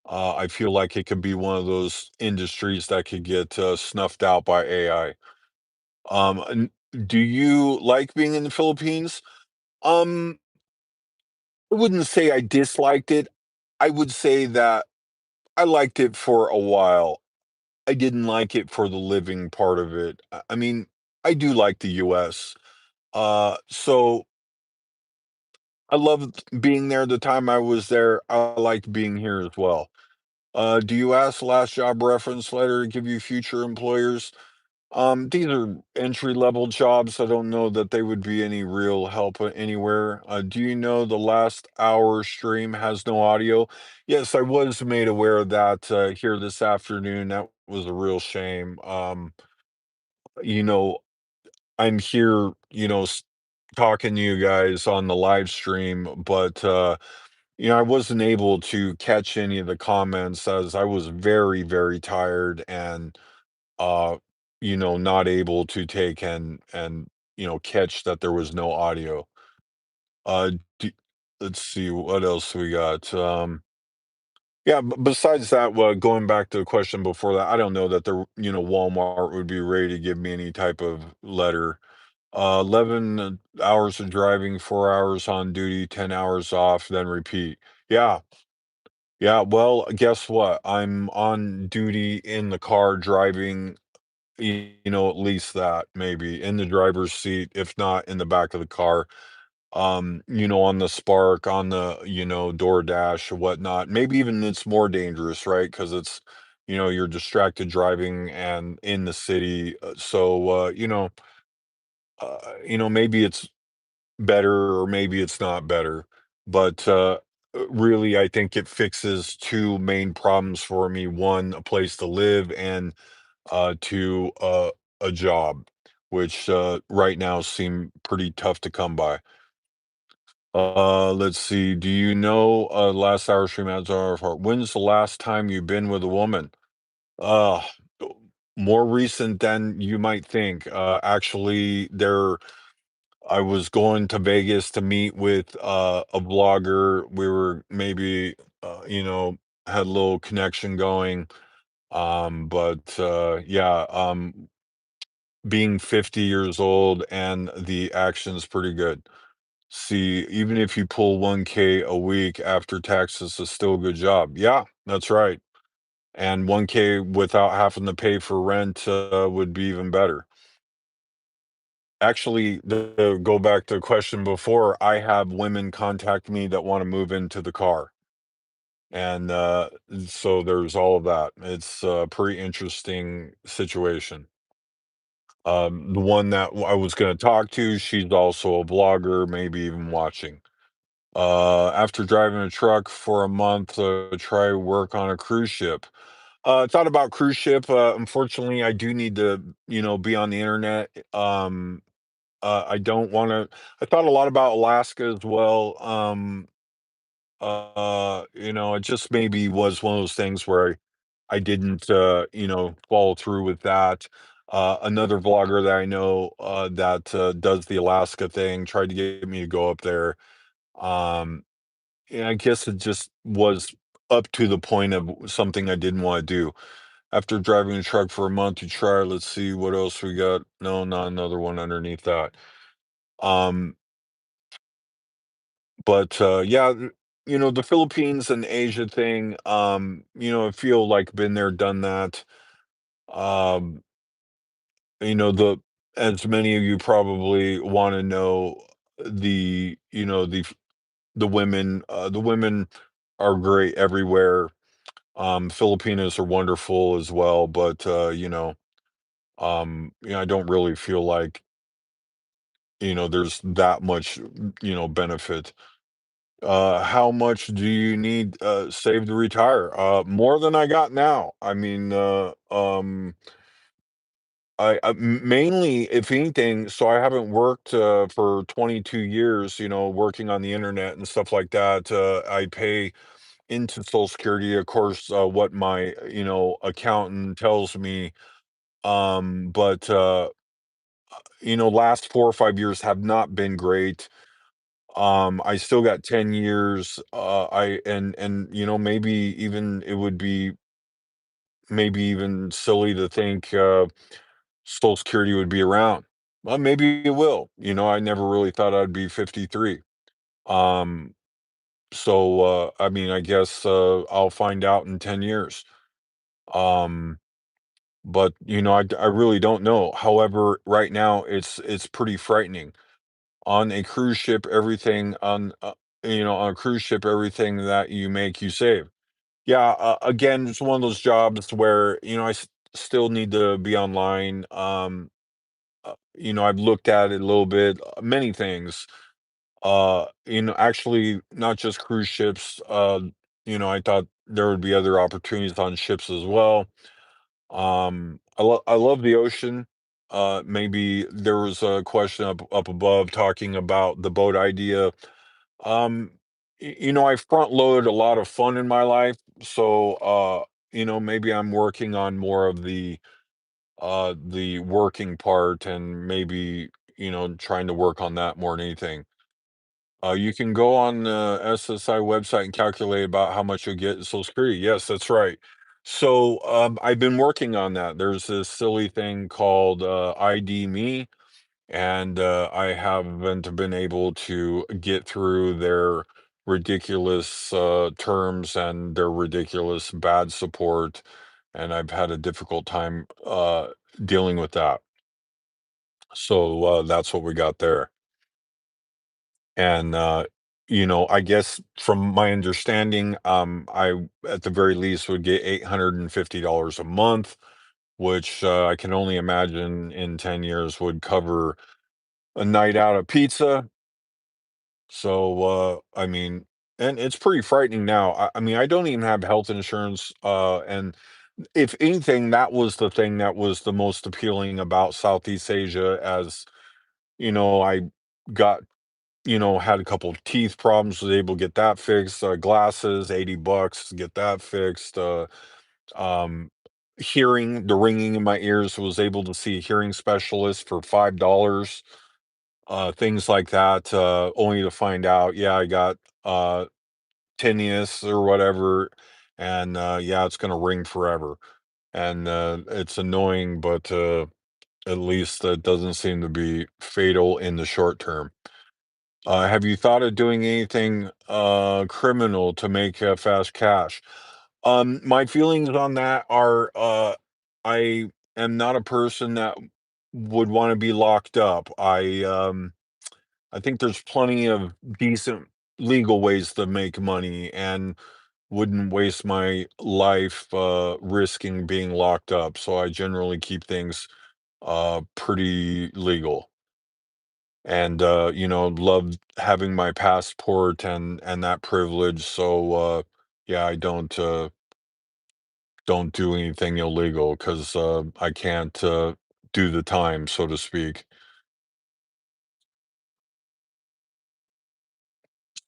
I feel like it could be one of those industries that could get snuffed out by AI. Do you like being in the Philippines? Um, I wouldn't say I disliked it. I would say that I liked it for a while. I didn't like it for the living part of it. I mean, I do like the US. So I loved being there the time I was there. I liked being here as well. Do you ask last job reference letter to give you future employers? These are entry-level jobs. I don't know that they would be any real help anywhere. Do you know the last hour stream has no audio? Yes, I was made aware of that here this afternoon. That was a real shame. You know, I'm here, talking to you guys on the live stream, but I wasn't able to catch any of the comments as I was very, very tired and uh, not able to take and catch that there was no audio. Uh, d let's see, what else we got? Yeah, besides that, well, going back to the question before that, I don't know that Walmart would be ready to give me any type of letter. 11 hours of driving, 4 hours on duty, 10 hours off, then repeat. Yeah, yeah, well, guess what? I'm on duty in the car driving, at least that, maybe, in the driver's seat, if not in the back of the car, on the Spark, on the, DoorDash or whatnot. Maybe even it's more dangerous, right? Because it's, you're distracted driving and in the city. Maybe it's better or maybe it's not better. But really, I think it fixes two main problems for me. One, a place to live, and two, a job, which right now seem pretty tough to come by. Let's see. Do you know last hour stream ads are for when's the last time you've been with a woman? Uh More recent than you might think. Actually, there I was going to Vegas to meet with a blogger. We were maybe had a little connection going. But yeah, being 50 years old and the action's pretty good. See, even if you pull 1K a week after taxes is still a good job. Yeah, that's right. And 1K without having to pay for rent would be even better. Actually, to go back to the question before, I have women contact me that want to move into the car. And so there's all of that. It's a pretty interesting situation. The one that I was going to talk to, she's also a blogger, maybe even watching. After driving a truck for a month, try work on a cruise ship. Thought about cruise ship. Unfortunately, I do need to, be on the internet. I don't want to. I thought a lot about Alaska as well. It just maybe was one of those things where I didn't, follow through with that. Another vlogger that I know that does the Alaska thing tried to get me to go up there. Um, and I guess it just was up to the point of something I didn't want to do. After driving a truck for a month, you try, let's see what else we got. No, not another one underneath that. Um, but yeah, the Philippines and Asia thing, I feel like been there, done that. Um, the as many of you probably want to know the, the women are great everywhere. Filipinos are wonderful as well, but I don't really feel like, there's that much, benefit. How much do you need saved to retire? More than I got now. I mean, mainly, if anything, so I haven't worked for 22 years, working on the internet and stuff like that. I pay into Social Security, of course, what my, accountant tells me. But last 4 or 5 years have not been great. I still got 10 years. I and maybe even it would be maybe even silly to think Social Security would be around. Well, maybe it will. I never really thought I'd be 53. Um, I mean, I guess I'll find out in 10 years. Um, but I really don't know. However, right now it's pretty frightening. On a cruise ship, everything on a cruise ship, everything that you make, you save. Yeah, again, it's one of those jobs where, still need to be online. I've looked at it a little bit, many things. Actually, not just cruise ships. I thought there would be other opportunities on ships as well. I love the ocean. Maybe there was a question up above talking about the boat idea. Um, I front load a lot of fun in my life, so maybe I'm working on more of the working part and maybe, trying to work on that more than anything. You can go on the SSI website and calculate about how much you'll get in Social Security. Yes, that's right. So I've been working on that. There's this silly thing called ID Me, and I haven't been able to get through their ridiculous terms and their ridiculous bad support, and I've had a difficult time dealing with that. So that's what we got there. And I guess from my understanding, I at the very least would get $850 a month, which I can only imagine in 10 years would cover a night out of pizza. So, I mean, and it's pretty frightening now. I mean, I don't even have health insurance. And if anything, that was the thing that was the most appealing about Southeast Asia, as I got, had a couple of teeth problems, was able to get that fixed, glasses, $80 to get that fixed, um, hearing, the ringing in my ears, was able to see a hearing specialist for $5, things like that, only to find out, yeah, I got, uh, tinnitus or whatever, and, yeah, it's gonna ring forever, and, it's annoying, but, at least it doesn't seem to be fatal in the short term. Have you thought of doing anything criminal to make fast cash? My feelings on that are I am not a person that would want to be locked up. I think there's plenty of decent legal ways to make money and wouldn't waste my life risking being locked up. So I generally keep things pretty legal, and love having my passport and that privilege. So yeah, I don't do anything illegal because I can't do the time, so to speak.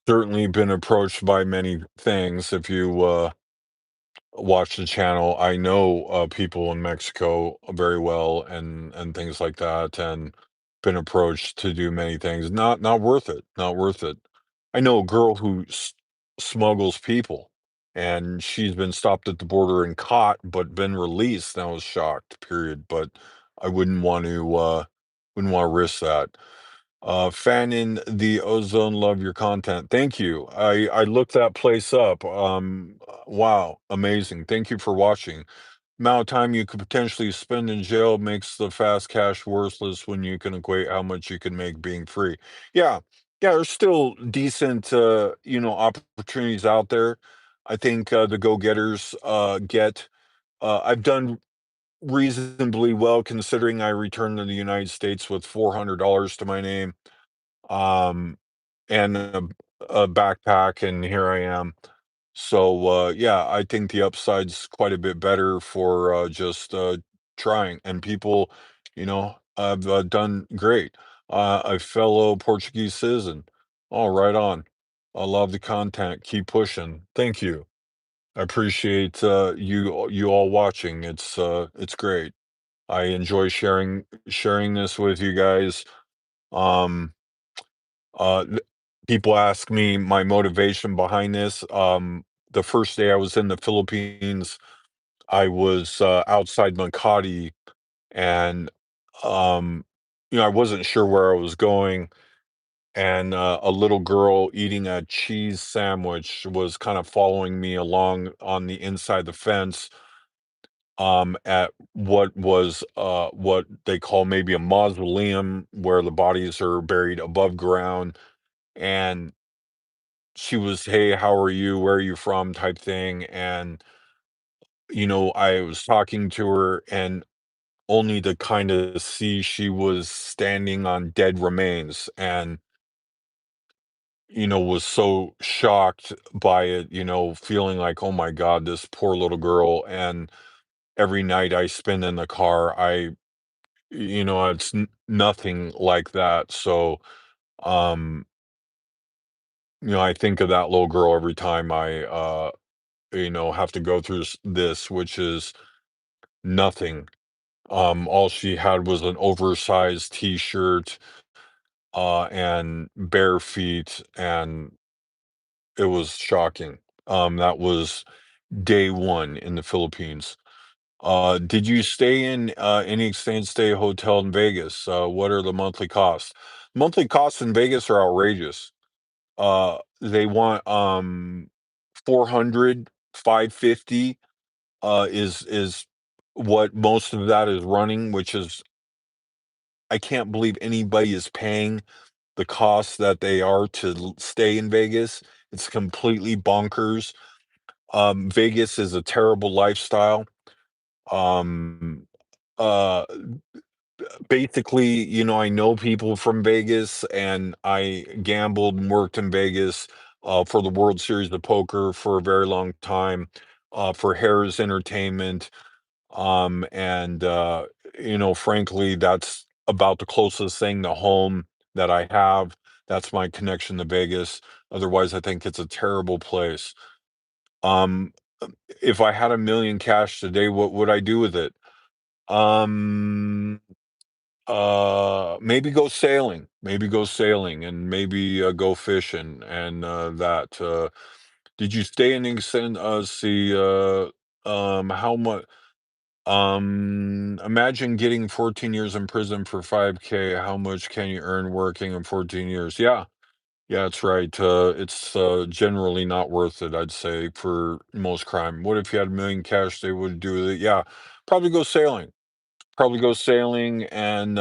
Certainly been approached by many things. If you watch the channel, I know people in Mexico very well, and things like that, and been approached to do many things. Not worth it. Not worth it. I know a girl who smuggles people, and she's been stopped at the border and caught, but been released. And I was shocked. Period. But I wouldn't want to risk that. Fan in the ozone, love your content. Thank you. I looked that place up. Wow, amazing. Thank you for watching. Amount of time you could potentially spend in jail makes the fast cash worthless when you can equate how much you can make being free. Yeah, yeah, there's still decent opportunities out there. I think the go-getters I've done reasonably well considering I returned to the United States with $400 to my name, um, and a backpack, and here I am. So, yeah, I think the upside's quite a bit better for just trying. And people, have done great. A fellow Portuguese citizen. Oh, right on. I love the content. Keep pushing. Thank you. I appreciate you all watching. It's great. I enjoy sharing this with you guys. Um, th People ask me my motivation behind this. The first day I was in the Philippines, I was, outside Makati, and, um, I wasn't sure where I was going, and, a little girl eating a cheese sandwich was kind of following me along on the inside the fence, at what they call maybe a mausoleum, where the bodies are buried above ground, and she was, "Hey, how are you? Where are you from?" type thing, and, I was talking to her, and only to kinda see she was standing on dead remains, and, was so shocked by it, feeling like, "Oh my god, this poor little girl," and every night I spend in the car, it's n nothing like that, so, um, I think of that little girl every time I, have to go through this, which is nothing. All she had was an oversized t-shirt, and bare feet, and it was shocking. That was day 1 in the Philippines. Did you stay in, any extended stay hotel in Vegas? What are the monthly costs? Monthly costs in Vegas are outrageous. They want, 400, 550, is what most of that is running, which is I can't believe anybody is paying the costs that they are to stay in Vegas. It's completely bonkers. Vegas is a terrible lifestyle. Um, uh, Basically, I know people from Vegas, and I gambled and worked in Vegas for the World Series of Poker for a very long time, for Harris Entertainment. And frankly, that's about the closest thing to home that I have. That's my connection to Vegas. Otherwise, I think it's a terrible place. Um, if I had 1,000,000 cash today, what would I do with it? Um, Maybe go sailing. Maybe go sailing, and maybe go fishing, and that. Did you stay in England? See, how much? Imagine getting 14 years in prison for 5K. How much can you earn working in 14 years? Yeah, yeah, that's right. It's generally not worth it, I'd say, for most crime. What if you had 1,000,000 cash? They would do it. Yeah, probably go sailing. Probably go sailing, and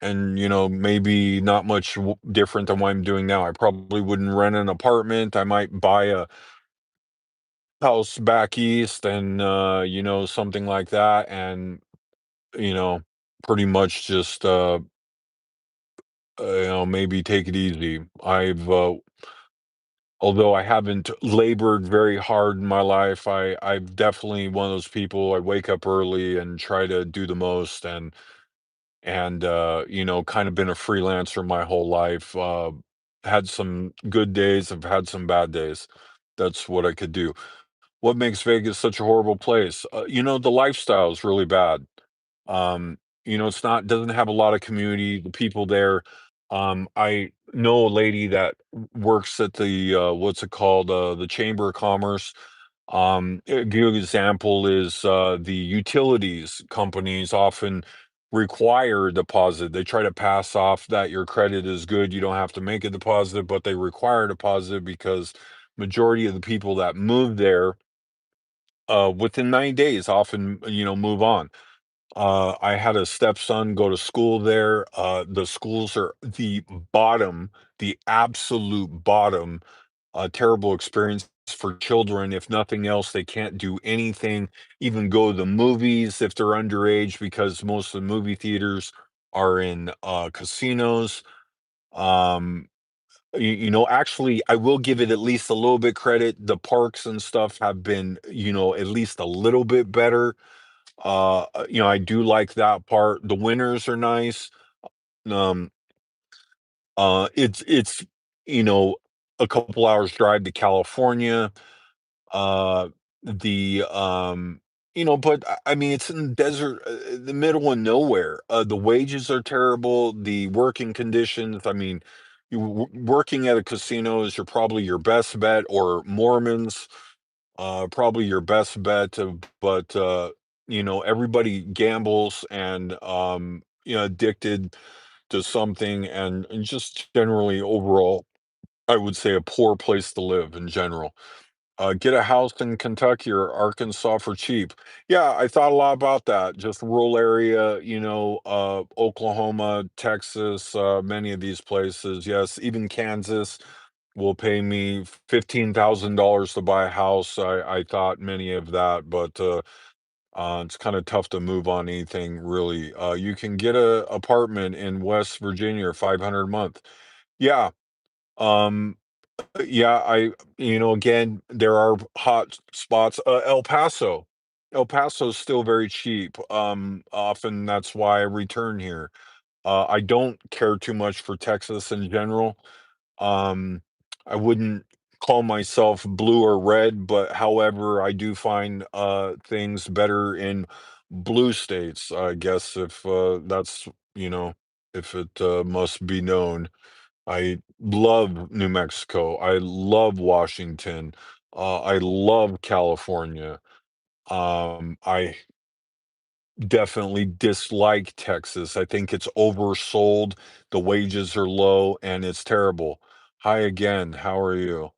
maybe not much different than what I'm doing now. I probably wouldn't rent an apartment. I might buy a house back east, and something like that, and you know pretty much just maybe take it easy. I've Although I haven't labored very hard in my life, I've definitely one of those people. I wake up early and try to do the most, and kind of been a freelancer my whole life. Had some good days, I've had some bad days. That's what I could do. What makes Vegas such a horrible place? The lifestyle is really bad. Um, it's not doesn't have a lot of community. The people there, I know a lady that works at the what's it called? The Chamber of Commerce. A good example is the utilities companies often require a deposit. They try to pass off that your credit is good, you don't have to make a deposit, but they require a deposit because majority of the people that move there within 90 days often move on. I had a stepson go to school there. The schools are the bottom, the absolute bottom. A terrible experience for children. If nothing else, they can't do anything, even go to the movies if they're underage, because most of the movie theaters are in casinos. Um, actually, I will give it at least a little bit credit. The parks and stuff have been, at least a little bit better. I do like that part. The winters are nice. Um, it's you know a couple hours drive to California. Uh, the but I mean, it's in the desert, the middle of nowhere. The wages are terrible. The working conditions. I mean, working at a casino is probably your best bet, or Mormons, probably your best bet. But everybody gambles, and addicted to something, and just generally overall, I would say a poor place to live in general. Get a house in Kentucky or Arkansas for cheap. Yeah, I thought a lot about that. Just rural area, Oklahoma, Texas, many of these places. Yes, even Kansas will pay me $15,000 to buy a house. I thought many of that, but it's kind of tough to move on anything really. You can get a apartment in West Virginia, 500 a month. Yeah. Um, yeah, again, there are hot spots. El Paso. El Paso's still very cheap. Often that's why I return here. I don't care too much for Texas in general. Um, I wouldn't call myself blue or red, but however, I do find things better in blue states, I guess, if that's, you know. if it must be known. I love New Mexico. I love Washington. I love California. I definitely dislike Texas. I think it's oversold. The wages are low and it's terrible. Hi again. How are you?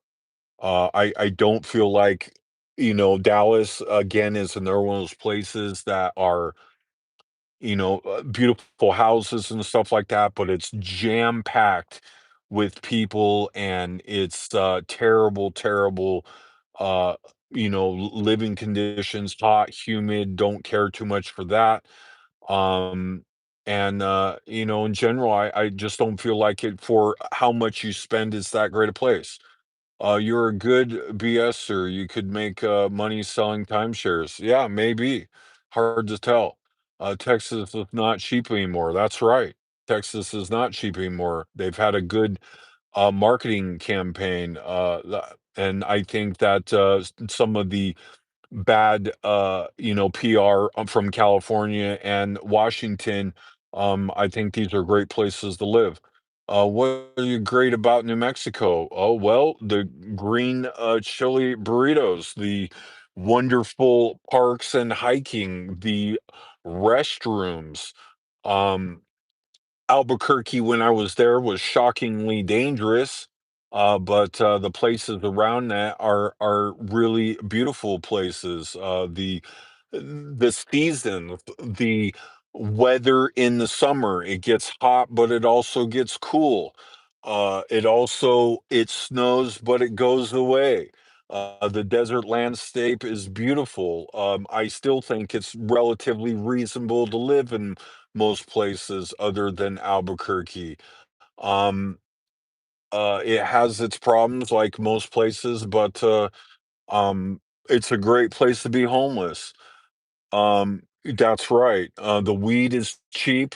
I don't feel like, Dallas again is another one of those places that are, beautiful houses and stuff like that, but it's jam packed with people and it's terrible, terrible, uh, living conditions, hot, humid, don't care too much for that. Um, and in general, I just don't feel like it for how much you spend is that great a place. You're a good BSer. You could make money selling timeshares. Yeah, maybe. Hard to tell. Texas is not cheap anymore. That's right. Texas is not cheap anymore. They've had a good marketing campaign, and I think that some of the bad, PR from California and Washington. I think these are great places to live. What are you great about New Mexico? Oh, well, the green chili burritos, the wonderful parks and hiking, the restrooms. Um, Albuquerque, when I was there, was shockingly dangerous, but the places around that are really beautiful places. The season, the weather in the summer, it gets hot, but it also gets cool. It snows, but it goes away. The desert landscape is beautiful. I still think it's relatively reasonable to live in most places other than Albuquerque. Um, it has its problems like most places, but um, it's a great place to be homeless. That's right. The weed is cheap,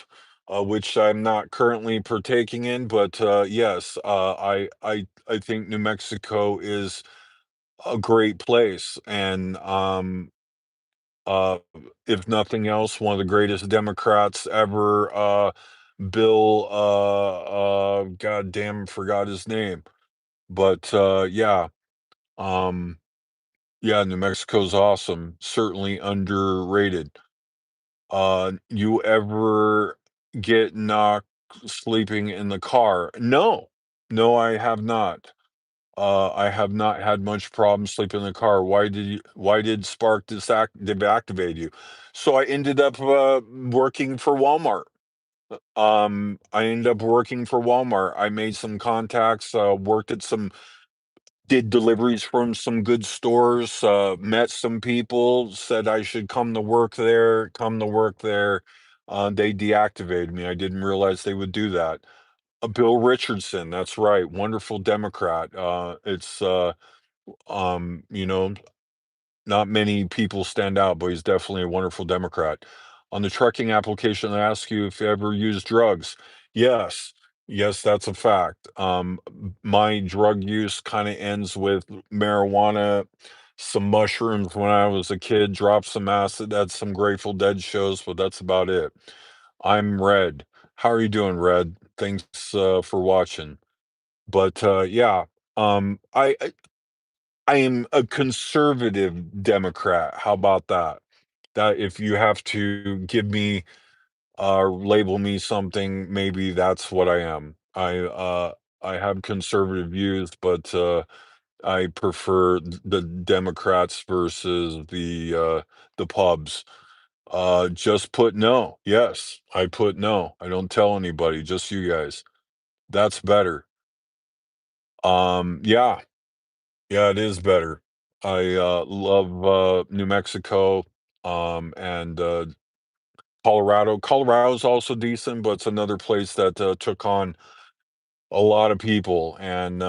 which I'm not currently partaking in, but yes, I think New Mexico is a great place, and uh, if nothing else, one of the greatest Democrats ever, Bill, goddamn, forgot his name. But yeah, um, yeah, New Mexico's awesome. Certainly underrated. You ever get knocked sleeping in the car? No, no, I have not. I have not had much problem sleeping in the car. Why did Spark deactivate you? So I ended up working for Walmart. I ended up working for Walmart. I made some contacts, worked at did deliveries from some good stores, met some people, said I should come to work there. They deactivated me. I didn't realize they would do that. Bill Richardson, that's right, wonderful Democrat. It's you know, not many people stand out, but he's definitely a wonderful Democrat. On the trucking application, I ask you if you ever use drugs. Yes, yes, that's a fact. My drug use kind of ends with marijuana, some mushrooms when I was a kid, dropped some acid, had some Grateful Dead shows, but that's about it. I'm Red. How are you doing, Red? Thanks for watching. But yeah, I am a conservative Democrat. How about that? That if you have to give me label me something, maybe that's what I am. I have conservative views, but I prefer the Democrats versus the pubs. Just put no. Yes, I put no. I don't tell anybody, just you guys. That's better. Yeah. Yeah, it is better. I love New Mexico and Colorado. Colorado's also decent, but it's another place that took on a lot of people. And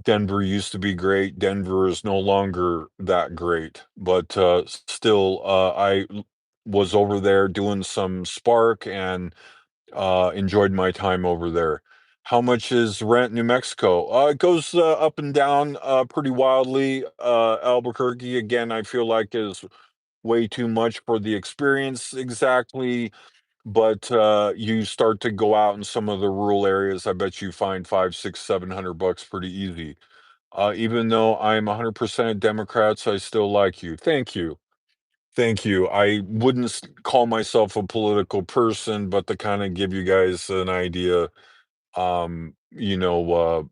Denver used to be great. Denver is no longer that great, but still, was over there doing some Spark and enjoyed my time over there. How much is rent in New Mexico? It goes up and down pretty wildly. Albuquerque, again, I feel like is way too much for the experience exactly, but you start to go out in some of the rural areas, I bet you find 5, 6, 700 bucks pretty easy. Even though I'm 100% Democrats, I still like you. Thank you. Thank you. I wouldn't call myself a political person, but to kind of give you guys an idea, um, you know, uh,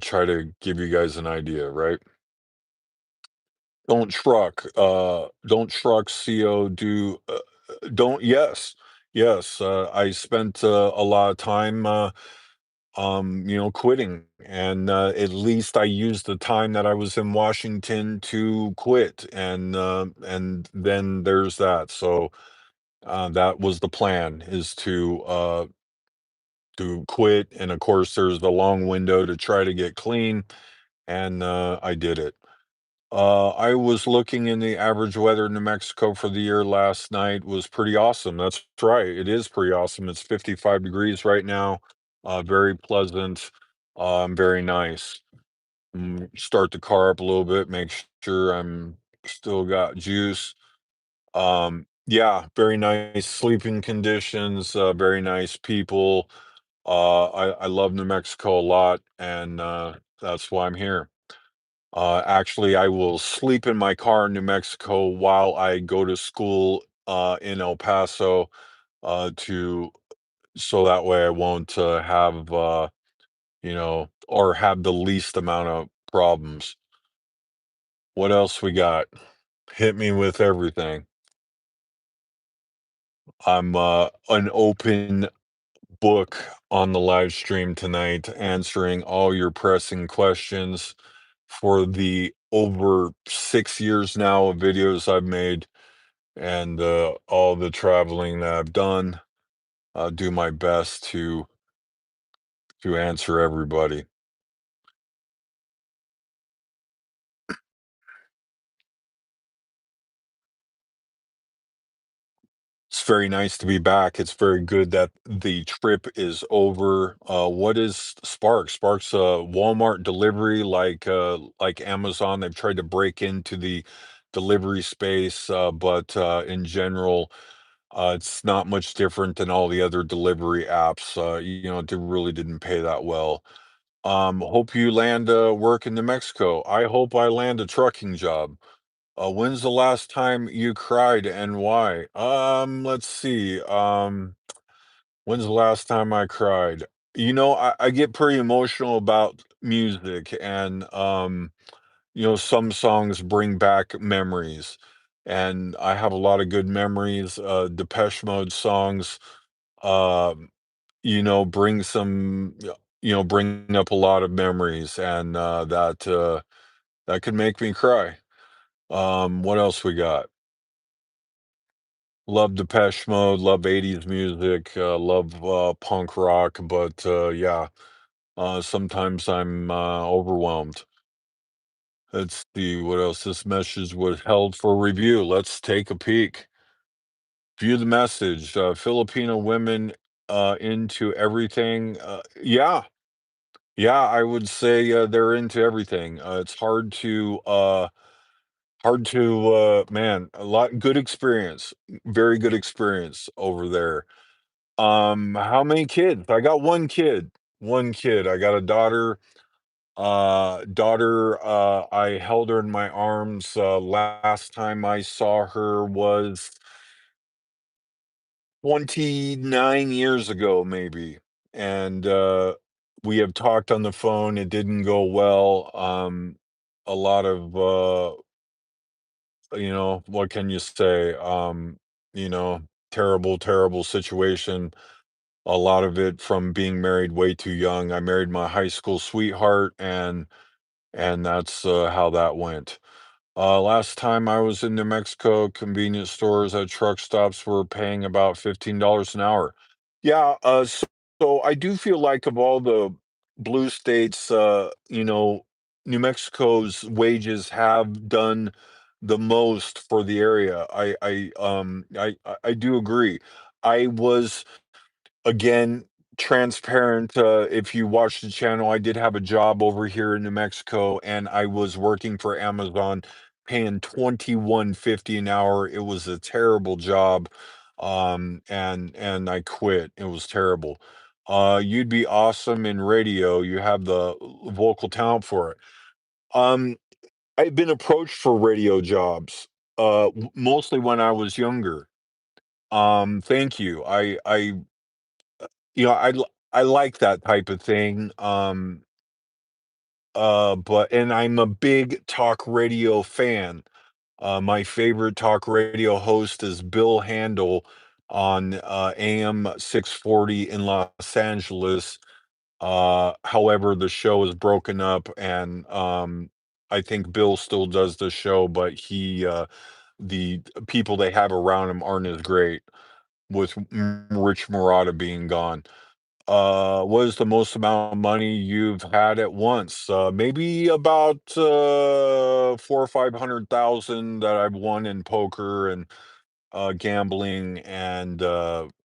try to give you guys an idea, right? Don't truck, CO, don't, yes, yes. I spent a lot of time, quitting, and at least I used the time that I was in Washington to quit, and then there's that. So that was the plan, is to quit, and of course there's the long window to try to get clean, and I did it. I was looking in the average weather in New Mexico for the year last night was pretty awesome. That's right. It is pretty awesome. It's 55 degrees right now. Very pleasant. Very nice. Start the car up a little bit, make sure I'm still got juice. Yeah, very nice sleeping conditions, very nice people. I love New Mexico a lot, and that's why I'm here. Actually, I will sleep in my car in New Mexico while I go to school in El Paso, to so that way I won't have or have the least amount of problems. What else we got? Hit me with everything. I'm an open book on the live stream tonight, answering all your pressing questions for the over 6 years now of videos I've made, and all the traveling that I've done. I'll do my best to answer everybody. It's very nice to be back. It's very good that the trip is over. What is Spark? Spark's a Walmart delivery, like Amazon. They've tried to break into the delivery space, but in general, it's not much different than all the other delivery apps. It really didn't pay that well. Hope you land work in New Mexico. I hope I land a trucking job. When's the last time you cried and why? Let's see. When's the last time I cried? I get pretty emotional about music, and some songs bring back memories. And I have a lot of good memories. Depeche Mode songs, um, bring up a lot of memories, and that could make me cry. What else we got? Love Depeche Mode, love 80s music, love punk rock, but yeah, sometimes I'm overwhelmed. Let's see what else. This message was held for review. Let's take a peek. View the message. Filipino women into everything. Yeah, yeah, I would say they're into everything. It's man, a lot good experience, very good experience over there. How many kids? I got 1 kid. 1 kid. I got a daughter, I held her in my arms, last time I saw her was 29 years ago, maybe, and, we have talked on the phone, it didn't go well, a lot of, what can you say? You know, terrible, terrible situation. A lot of it from being married way too young. I married my high school sweetheart, and that's how that went. Last time I was in New Mexico, convenience stores at truck stops were paying about $15 an hour. Yeah, so I do feel like of all the blue states, New Mexico's wages have done the most for the area. I do agree. I was again, transparent, if you watch the channel, I did have a job over here in New Mexico, and I was working for Amazon, paying 21.50 an hour. It was a terrible job. and I quit. It was terrible. You'd be awesome in radio. You have the vocal talent for it. Um, I've been approached for radio jobs, mostly when I was younger. Thank you. I like that type of thing. But and I'm a big talk radio fan. My favorite talk radio host is Bill Handel on AM 640 in Los Angeles. However, the show is broken up, and I think Bill still does the show, but the people they have around him aren't as great, with Rich Marotta being gone. What is the most amount of money you've had at once? Maybe about four or 500,000 that I've won in poker and gambling, and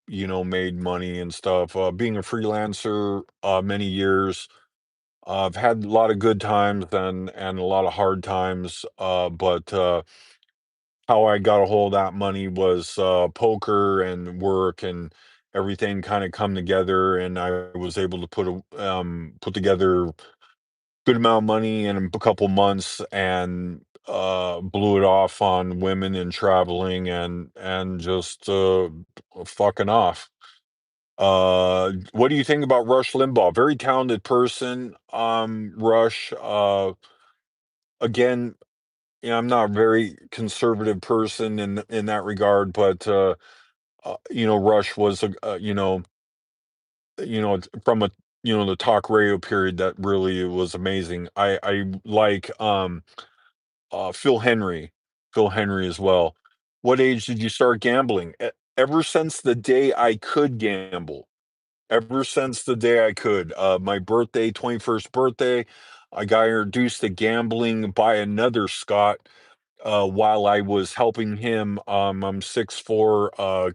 made money and stuff. Being a freelancer, many years. I've had a lot of good times and a lot of hard times. But how I got a hold of that money was poker and work and everything kind of come together, and I was able to put together good amount of money in a couple months, and blew it off on women and traveling and just fucking off. What do you think about Rush Limbaugh? Very talented person. Rush. Again, I'm not a very conservative person in that regard, but Rush was from a the talk radio period that really was amazing. I like Phil Henry as well. What age did you start gambling? Ever since the day I could gamble. Ever since the day I could. My birthday, 21st birthday, I got introduced to gambling by another Scott while I was helping him. I'm 6'4",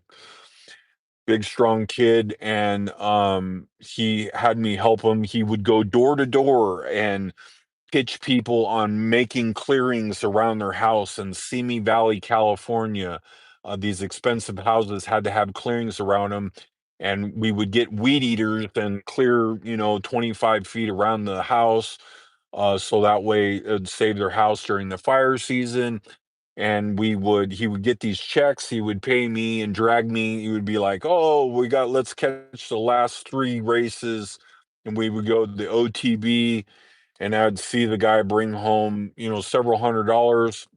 big strong kid, and he had me help him. He would go door to door and pitch people on making clearings around their house in Simi Valley, California. These expensive houses had to have clearings around them, and we would get weed eaters and clear, 25 feet around the house, so that way it'd save their house during the fire season. And he would get these checks, he would pay me and drag me. He would be like, "Oh, let's catch the last three races," and we would go to the OTB, and I'd see the guy bring home, several $100s,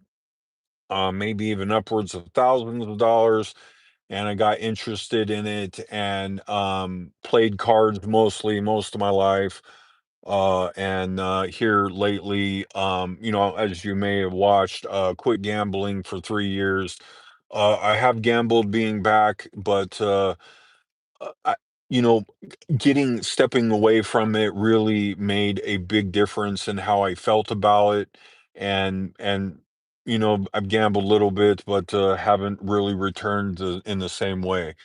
maybe even upwards of thousands of dollars. And I got interested in it and played cards most of my life. And Here lately, as you may have watched, quit gambling for 3 years. I have gambled being back, but I, you know, stepping away from it really made a big difference in how I felt about it. And I've gambled a little bit, but haven't really returned in the same way.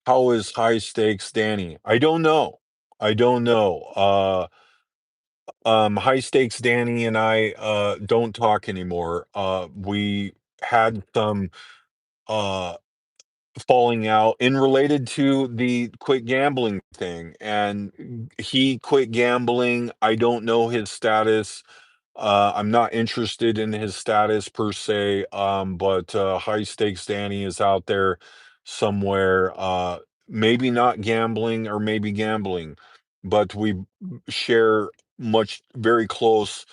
How is high stakes Danny? I don't know. I don't know. High stakes Danny and I don't talk anymore. We had some uh falling out in related to the quit gambling thing, and he quit gambling. I don't know his status. I'm not interested in his status per se, but high stakes Danny is out there somewhere, maybe not gambling or maybe gambling, but we share much very close.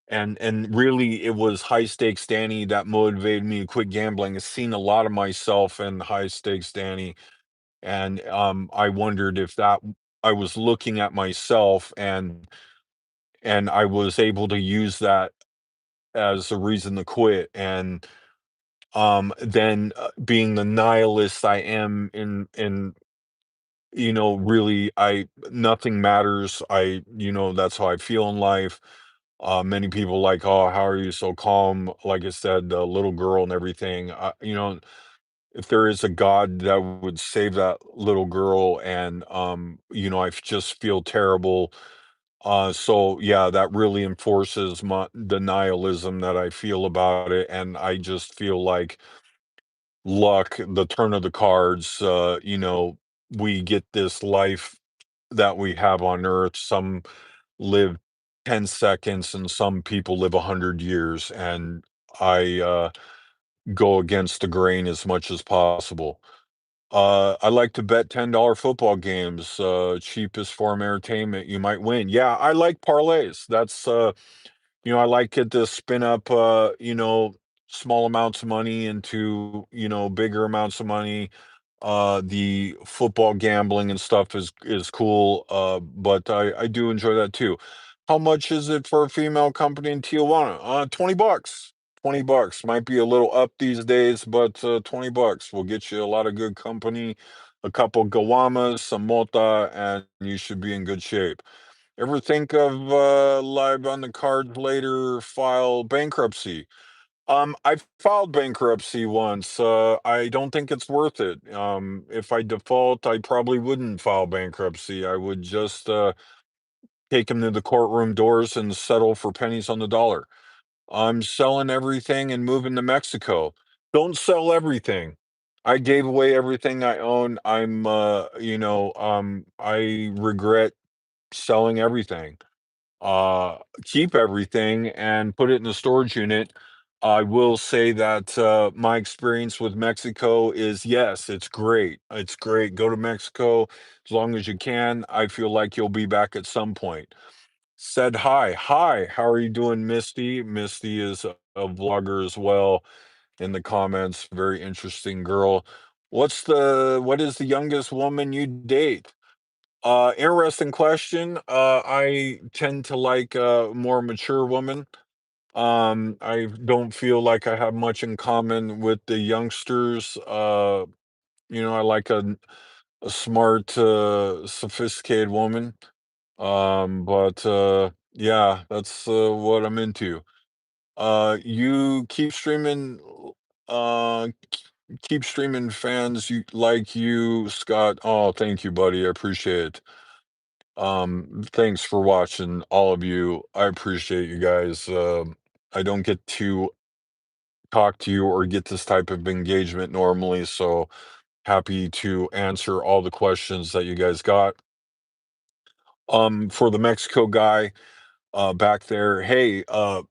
And really it was high stakes Danny that motivated me to quit gambling. I've seen a lot of myself in high stakes Danny, and I wondered if that I was looking at myself, and I was able to use that as a reason to quit. And then being the nihilist I am in really, I nothing matters. That's how I feel in life. Many people like, "Oh, how are you so calm?" Like I said, the little girl and everything. If there is a God that would save that little girl, and I just feel terrible. So yeah, that really enforces my the nihilism that I feel about it, and I just feel like luck, the turn of the cards, we get this life that we have on earth. Some live 10 seconds and some people live 100 years, and I go against the grain as much as possible. I like to bet $10 football games, cheapest form of entertainment, you might win. Yeah, I like parlays. I like it to spin up, small amounts of money into, bigger amounts of money. The football gambling and stuff is cool, but I do enjoy that too. How much is it for a female company in Tijuana? 20 bucks. 20 bucks. Might be a little up these days, but 20 bucks will get you a lot of good company, a couple Gawamas, some mota, and you should be in good shape. Ever think of live on the cards later file bankruptcy? I filed bankruptcy once. I don't think it's worth it. If I default, I probably wouldn't file bankruptcy. I would just take him to the courtroom doors and settle for pennies on the dollar. I'm selling everything and moving to Mexico. Don't sell everything. I gave away everything I own. I regret selling everything. Keep everything and put it in a storage unit. I will say that my experience with Mexico is yes, it's great. It's great. Go to Mexico as long as you can. I feel like you'll be back at some point. Said hi. Hi, how are you doing, Misty? Misty is a vlogger as well in the comments. Very interesting girl. What is the youngest woman you date? Interesting question. I tend to like a more mature woman. I don't feel like I have much in common with the youngsters. I like a smart, sophisticated woman. But yeah, that's what I'm into. You keep streaming fans like you, Scott. Oh, thank you, buddy. I appreciate it. Thanks for watching, all of you. I appreciate you guys. I don't get to talk to you or get this type of engagement normally, so happy to answer all the questions that you guys got. For the Mexico guy, back there, hey, go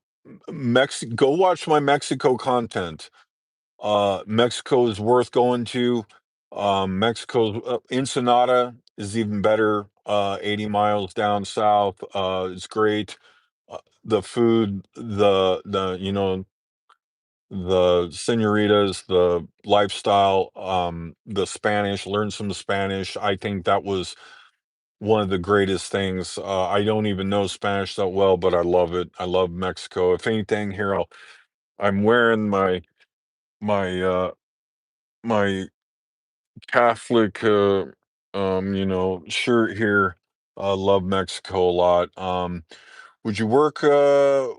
watch my Mexico content. Mexico is worth going to. Mexico's Ensenada is even better. 80 miles down south. It's great. The food, the senoritas, the lifestyle, the Spanish. Learn some Spanish. I think that was one of the greatest things. I don't even know Spanish that well, but I love it. I love Mexico. If anything, here I'm wearing my my Catholic, shirt here. Love Mexico a lot. Would you work at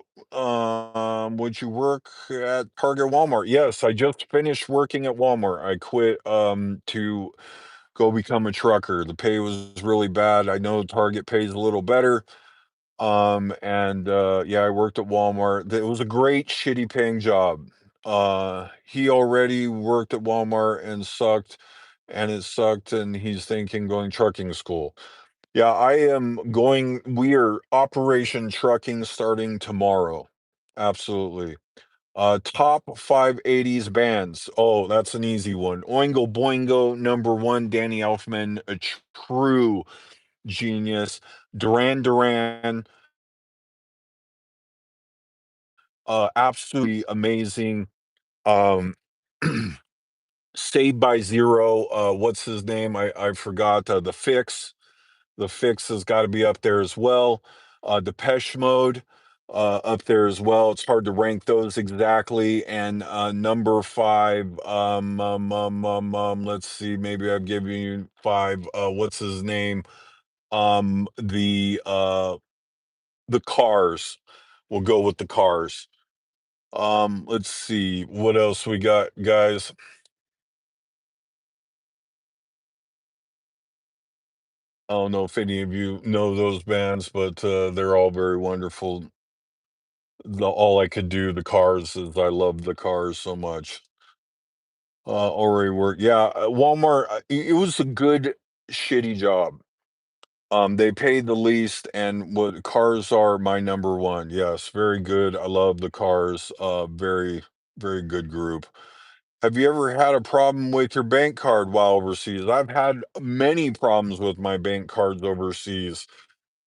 Target, Walmart? Yes, I just finished working at Walmart. I quit to go become a trucker. The pay was really bad. I know Target pays a little better. And yeah, I worked at Walmart. It was a great shitty paying job. He already worked at Walmart and sucked, and it sucked, and he's thinking going trucking school. Yeah, we are Operation Trucking starting tomorrow. Absolutely. Top five 80s bands. Oh, that's an easy one. Oingo Boingo, number one, Danny Elfman, a true genius. Duran Duran, absolutely amazing. Um, Saved by Zero, what's his name? I forgot. The Fix has got to be up there as well. Depeche Mode, up there as well. It's hard to rank those exactly. And number five, let's see, maybe I've given you five. What's his name? Um, the uh, the Cars. We'll go with the Cars. Let's see what else we got, guys. I don't know if any of you know those bands, but they're all very wonderful. All I could do, the Cars, is I love the Cars so much. Already work. Yeah, Walmart. It was a good shitty job. They paid the least, and what cars are my number one. Yes, very good. I love the cars. Very, very good group. Have you ever had a problem with your bank card while overseas? I've had many problems with my bank cards overseas.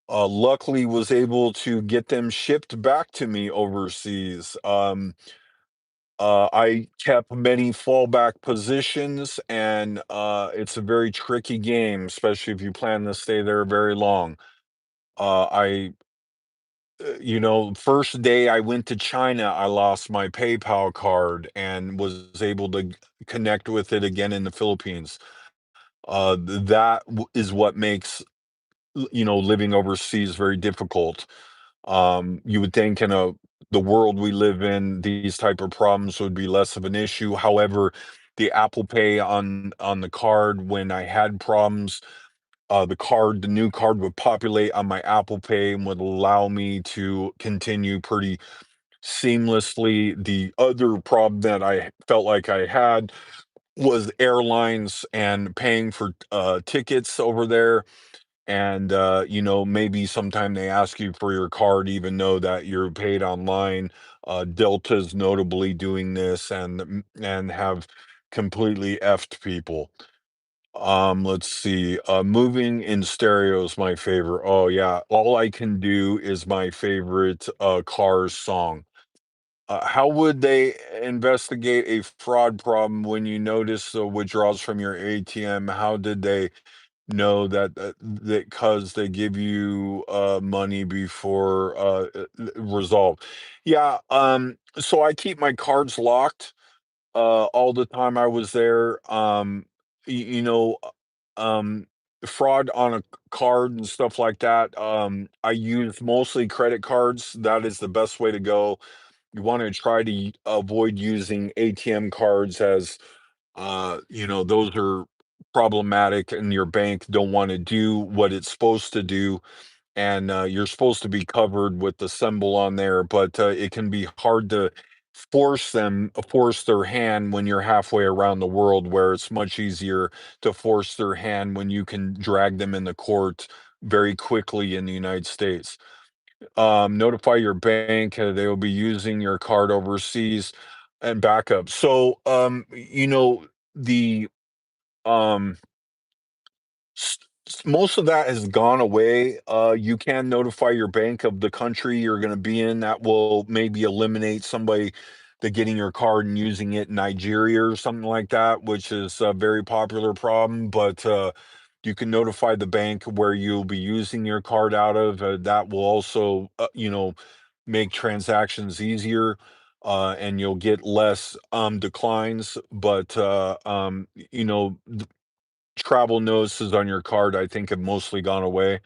Luckily, was able to get them shipped back to me overseas. I kept many fallback positions, and it's a very tricky game, especially if you plan to stay there very long. I first day I went to China, I lost my PayPal card and was able to connect with it again in the Philippines. Is what makes living overseas very difficult. You would think in the world we live in, these type of problems would be less of an issue. However, the Apple Pay on the card, when I had problems, the new card would populate on my Apple Pay and would allow me to continue pretty seamlessly. The other problem that I felt like I had was airlines and paying for tickets over there. And maybe sometime they ask you for your card, even though that you're paid online. Delta's notably doing this and have completely effed people. Let's see. Moving in stereo is my favorite. Oh yeah, All I Can Do is my favorite Cars song. How would they investigate a fraud problem when you notice the withdrawals from your ATM? How did they know that because they give you money before resolve? Yeah, so I keep my cards locked all the time I was there. Um, fraud on a card and stuff like that. I use mostly credit cards. That is the best way to go. You want to try to avoid using ATM cards as those are problematic, and your bank don't want to do what it's supposed to do, and you're supposed to be covered with the symbol on there, but it can be hard to force their hand when you're halfway around the world, where it's much easier to force their hand when you can drag them in the court very quickly in the United States. Notify your bank, they will be using your card overseas and backup. So, the um most of that has gone away. You can notify your bank of the country you're going to be in. That will maybe eliminate somebody that getting your card and using it in Nigeria or something like that, which is a very popular problem. But you can notify the bank where you'll be using your card out of. That will also, make transactions easier. And you'll get less declines, but travel notices on your card, I think, have mostly gone away.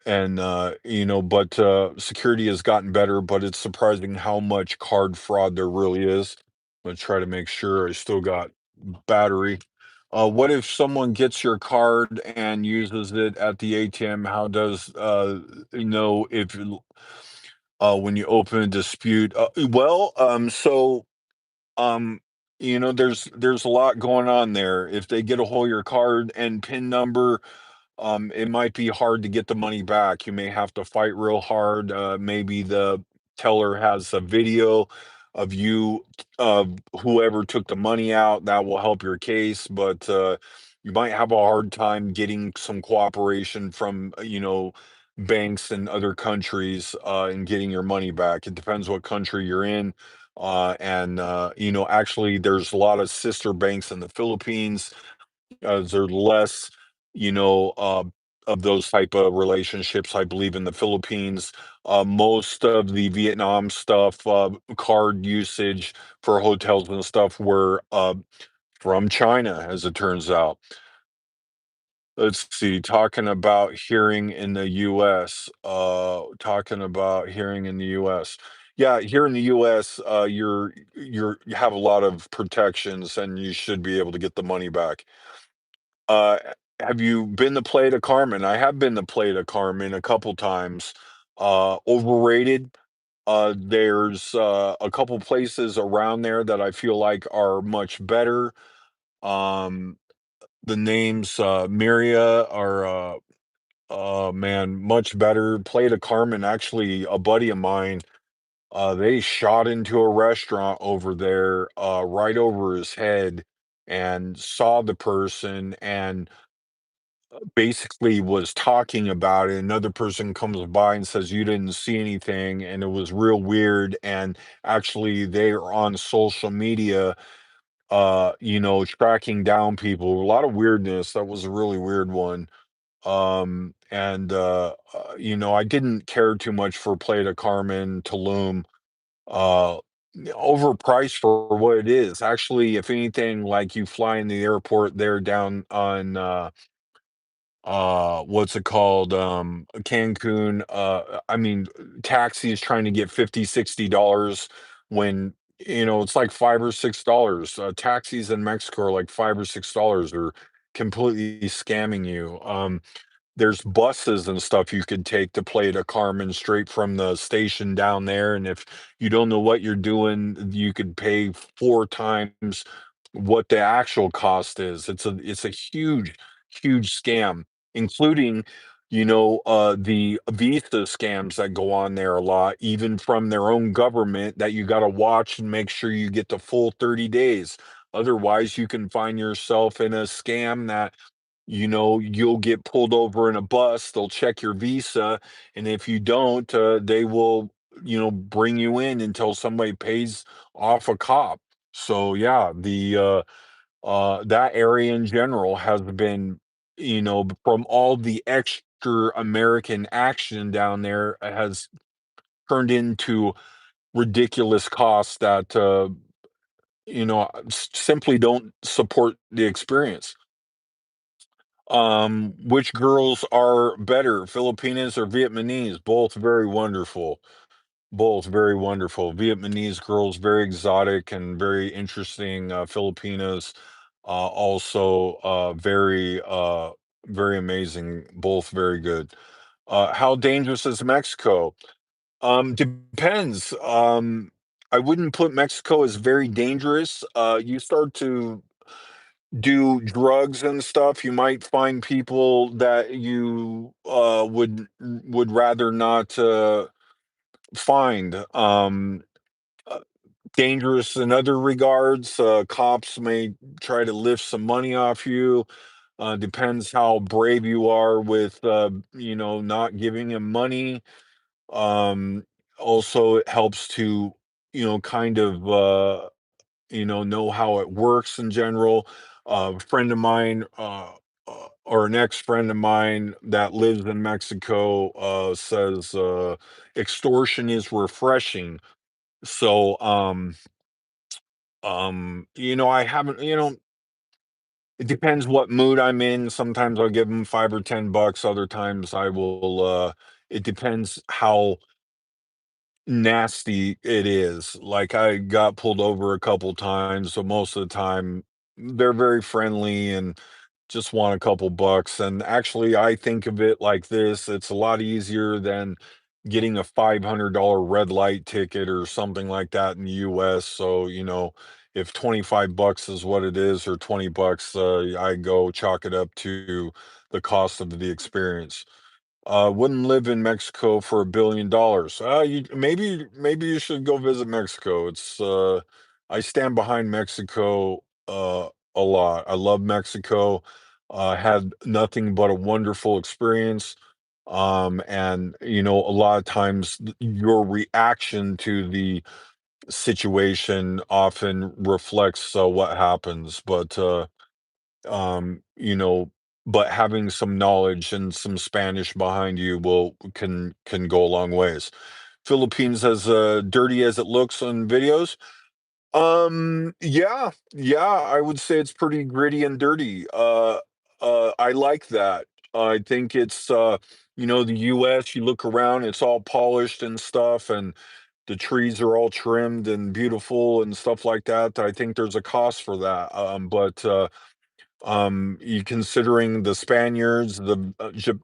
And but security has gotten better, but it's surprising how much card fraud there really is. I'm gonna try to make sure I still got battery. What if someone gets your card and uses it at the ATM? How does if when you open a dispute? Um, there's a lot going on there. If they get a hold of your card and PIN number, it might be hard to get the money back. You may have to fight real hard. Maybe the teller has a video of you, whoever took the money out. That will help your case, but you might have a hard time getting some cooperation from, banks in other countries and getting your money back. It depends what country you're in. And, actually, there's a lot of sister banks in the Philippines. There's less, you know, uh, of those type of relationships, I believe, in the Philippines. Most of the Vietnam stuff, card usage for hotels and stuff were from China, as it turns out. Let's see, talking about hearing in the US, talking about hearing in the US. Yeah, here in the US, you have a lot of protections and you should be able to get the money back. Uh, have you been to Playa del Carmen? I have been to Playa del Carmen a couple times. Overrated. There's a couple places around there that I feel like are much better. Um, the names Miria are man, much better. Playa del Carmen, actually, a buddy of mine, they shot into a restaurant over there, right over his head, and saw the person, and basically was talking about it. Another person comes by and says, "You didn't see anything," and it was real weird. And actually, they are on social media, tracking down people. A lot of weirdness. That was a really weird one. I didn't care too much for Playa del Carmen, Tulum. Uh, Overpriced for what it is. Actually, if anything, like you fly in the airport there down on what's it called, Cancun, I mean, taxis trying to get 50, $60 when it's like $5 or $6. Taxis in Mexico are like $5 or $6, are completely scamming you. There's buses and stuff you could take to Playa del Carmen straight from the station down there, and if you don't know what you're doing, you could pay 4 times what the actual cost is. It's a huge, huge scam, including, the visa scams that go on there a lot, even from their own government, that you gotta watch and make sure you get the full 30 days. Otherwise, you can find yourself in a scam that you'll get pulled over in a bus, they'll check your visa, and if you don't, they will, bring you in until somebody pays off a cop. So yeah, the that area in general has been, from all the extra American action down there, has turned into ridiculous costs that simply don't support the experience. Which girls are better, Filipinas or Vietnamese? Both very wonderful. Both very wonderful. Vietnamese girls, very exotic and very interesting. Filipinas, also very amazing. Both very good. How dangerous is Mexico? Depends. I wouldn't put Mexico as very dangerous. You start to do drugs and stuff, you might find people that you would rather not find. Uh, Dangerous in other regards. Cops may try to lift some money off you. Depends how brave you are with not giving him money. Also, it helps to kind of know how it works in general. A friend of mine, or an ex-friend of mine that lives in Mexico, says extortion is refreshing. So, I haven't, it depends what mood I'm in. Sometimes I'll give them $5 or $10. Other times I will. It depends how nasty it is. Like, I got pulled over a couple times, so most of the time, they're very friendly and just want a couple bucks, and actually, I think of it like this, it's a lot easier than getting a $500 red light ticket or something like that in the US, so, if 25 bucks is what it is, or 20 bucks, I go chalk it up to the cost of the experience. Wouldn't live in Mexico for $1 billion. Maybe you should go visit Mexico. I stand behind Mexico a lot. I love Mexico. Had nothing but a wonderful experience. And a lot of times your reaction to the situation often reflects what happens. Um, you know, but having some knowledge and some Spanish behind you can go a long ways. Philippines as dirty as it looks on videos. Yeah, yeah, I would say it's pretty gritty and dirty. I like that. I think it's the US, you look around, it's all polished and stuff, and the trees are all trimmed and beautiful and stuff like that. I think there's a cost for that. But You considering the Spaniards, the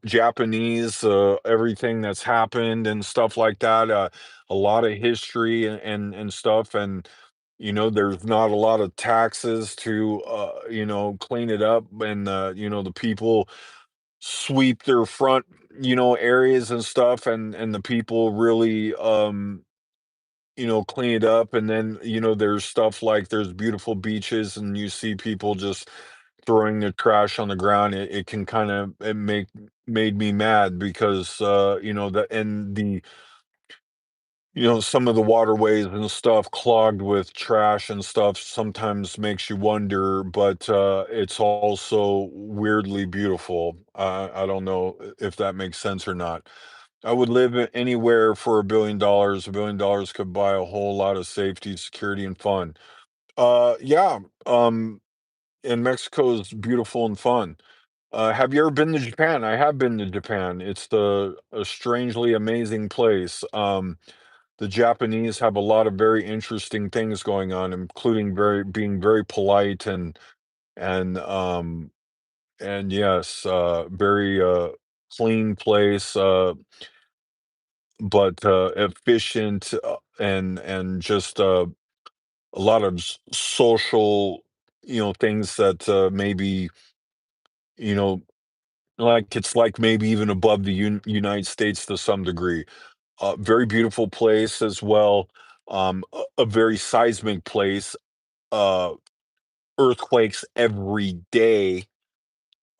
Japanese, everything that's happened and stuff like that, a lot of history and stuff, and there's not a lot of taxes to clean it up, and the people sweep their front areas and stuff, and the people really clean it up, and then there's stuff like there's beautiful beaches, and you see people just throwing their trash on the ground. It can kind of it make made me mad because some of the waterways and stuff clogged with trash and stuff sometimes makes you wonder, but it's also weirdly beautiful. I don't know if that makes sense or not. I would live anywhere for $1 billion. $1 billion could buy a whole lot of safety, security, and fun. Yeah. And Mexico is beautiful and fun. Have you ever been to Japan? I have been to Japan. It's a strangely amazing place. The Japanese have a lot of very interesting things going on, including being very polite and yes, very clean place, but efficient, and just a lot of social, things that maybe you know like it's like maybe even above the United States to some degree. Very beautiful place as well. A very seismic place. Uh, Earthquakes every day.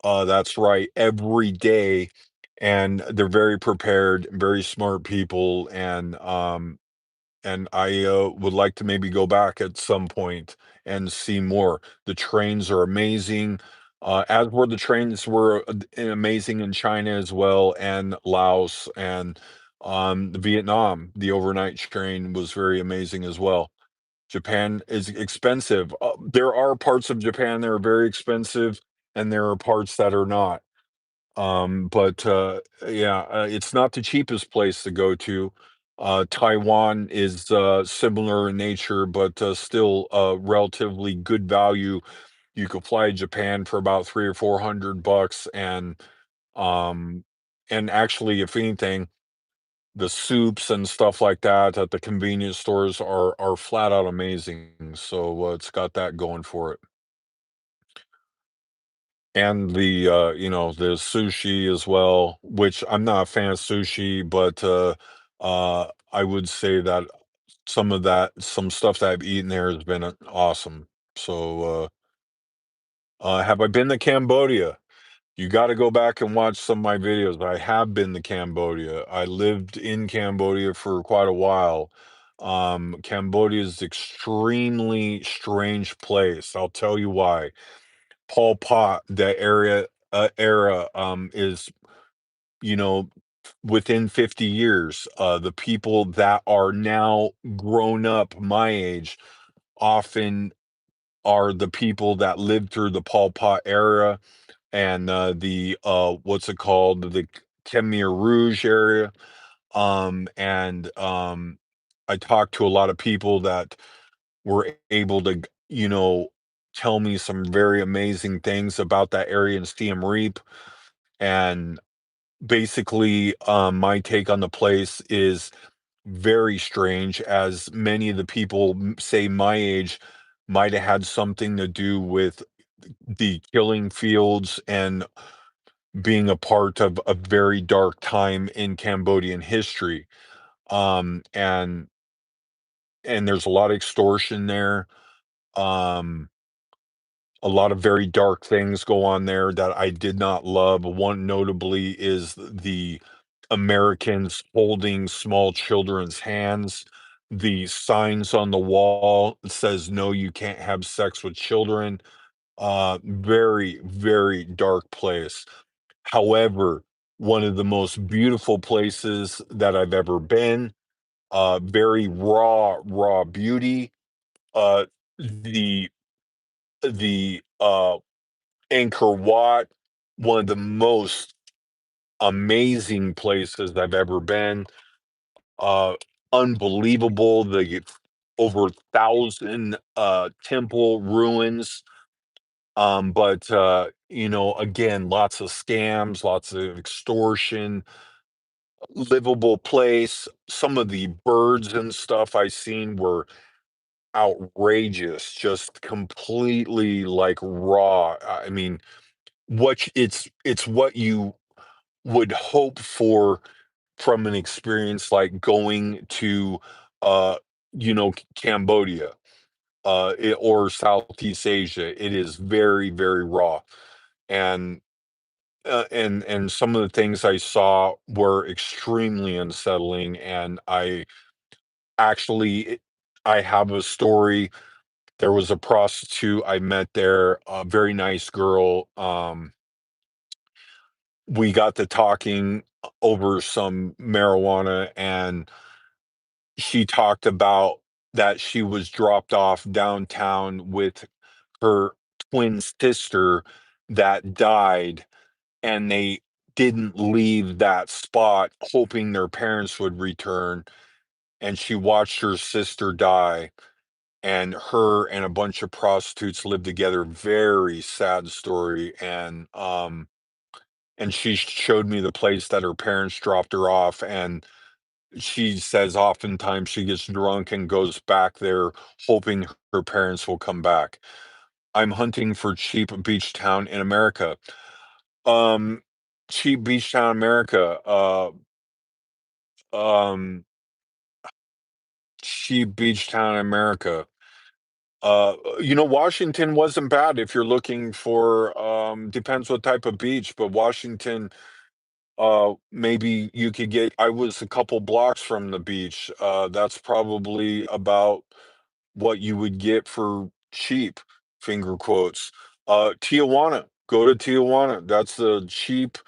That's right, every day, and they're very prepared, very smart people, and I would like to maybe go back at some point and see more. The trains are amazing, as were the trains were amazing in China as well, and Laos, and Vietnam. The overnight train was very amazing as well. Japan is expensive. There are parts of Japan that are very expensive, and there are parts that are not. But yeah, it's not the cheapest place to go to. Taiwan is similar in nature, but still relatively good value. You could fly to Japan for about 300 or 400 bucks, um, and actually, if anything, the soups and stuff like that at the convenience stores are flat out amazing. So it's got that going for it. And the sushi as well, which I'm not a fan of sushi, but I would say that some stuff that I've eaten there has been awesome. So have I been to Cambodia? You got to go back and watch some of my videos. I have been to Cambodia. I lived in Cambodia for quite a while. Cambodia is extremely strange place. I'll tell you why. Pol Pot, the era, is, you know, within 50 years, the people that are now grown up my age often are the people that lived through the Pol Pot era, and the what's it called, the Khmer Rouge area. And I talked to a lot of people that were able to tell me some very amazing things about that area in Siem Reap. And basically, my take on the place is very strange, as many of the people, say my age, might have had something to do with the killing fields and being a part of a very dark time in Cambodian history. And there's a lot of extortion there. Um, a lot of very dark things go on there that I did not love. One notably is the Americans holding small children's hands. The signs on the wall says, "No, you can't have sex with children." Very, very dark place. However, one of the most beautiful places that I've ever been. Very raw beauty. Uh, the the Angkor Wat, one of the most amazing places I've ever been. Uh, Unbelievable. The over 1,000 temple ruins. But again, lots of scams, lots of extortion, livable place. Some of the birds and stuff I seen were outrageous, just completely like raw. I mean, it's what you would hope for from an experience like going to uh Cambodia or Southeast Asia. It is very, very raw. And and some of the things I saw were extremely unsettling. And actually I have a story. There was a prostitute I met there, a very nice girl. We got to talking over some marijuana, and she talked about that she was dropped off downtown with her twin sister that died, and they didn't leave that spot hoping their parents would return. And she watched her sister die, and her and a bunch of prostitutes lived together. Very sad story. And she showed me the place that her parents dropped her off, and she says oftentimes she gets drunk and goes back there hoping her parents will come back. I'm hunting for cheap beach town in America. Um, Cheap beach town America. Um, Cheap beach town America. Washington wasn't bad if you're looking for, depends what type of beach, but Washington, maybe you could get. I was a couple blocks from the beach. That's probably about what you would get for cheap, finger quotes. Tijuana, go to Tijuana. That's the cheap,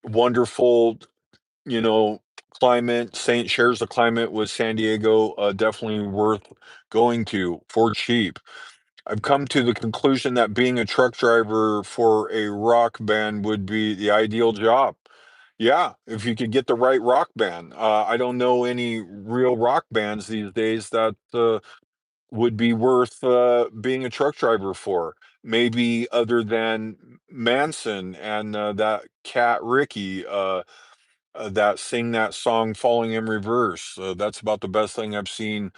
wonderful, you know, climate. Saint shares the climate with San Diego. Definitely worth going to for cheap. I've come to the conclusion that being a truck driver for a rock band would be the ideal job. Yeah, if you could get the right rock band. I don't know any real rock bands these days that would be worth being a truck driver for. Maybe other than Manson and that cat Ricky that sing that song "Falling in Reverse." That's about the best thing I've seen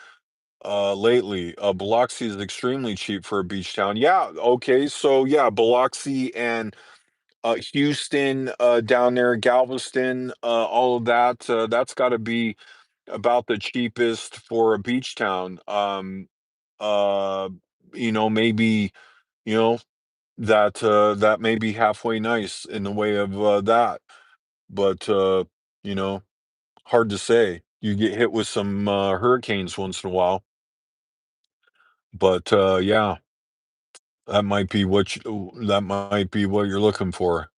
lately. Biloxi is extremely cheap for a beach town. Yeah, okay, so yeah, Biloxi and Houston, down there, Galveston, all of that. That's got to be about the cheapest for a beach town. Uh, Maybe you know that may be halfway nice in the way of that, but you know, hard to say. You get hit with some hurricanes once in a while, but yeah, that might be what you're looking for.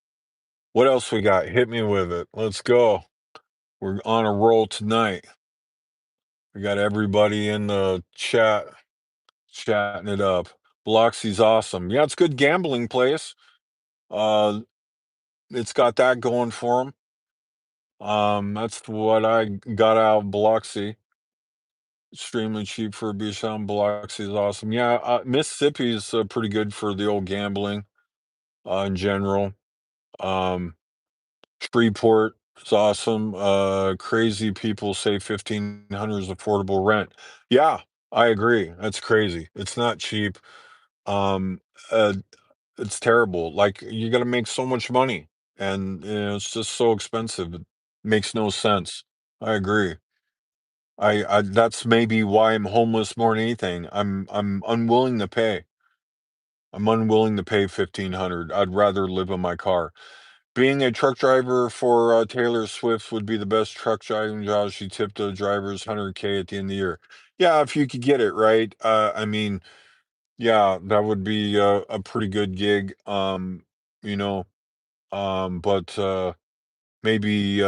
What else we got? Hit me with it. Let's go. We're on a roll tonight. We got everybody in the chat chatting it up. Biloxi's awesome. Yeah, it's a good gambling place. Uh, it's got that going for them. That's what I got out of Biloxi. Extremely cheap for a beach town. Biloxi is awesome. Yeah, Mississippi is pretty good for the old gambling in general. Um, Shreveport is awesome. Crazy people say 1,500 is affordable rent. Yeah, I agree. That's crazy. It's not cheap. Um, uh, it's terrible. Like you got to make so much money, and it's just so expensive. It makes no sense. I agree. I That's maybe why I'm homeless more than anything. I'm unwilling to pay. I'm unwilling to pay 1,500. I'd rather live in my car. Being a truck driver for Taylor Swift would be the best truck driving job. She tipped the drivers 100K at the end of the year. Yeah, if you could get it right. I mean, yeah, that would be a pretty good gig. You know, but maybe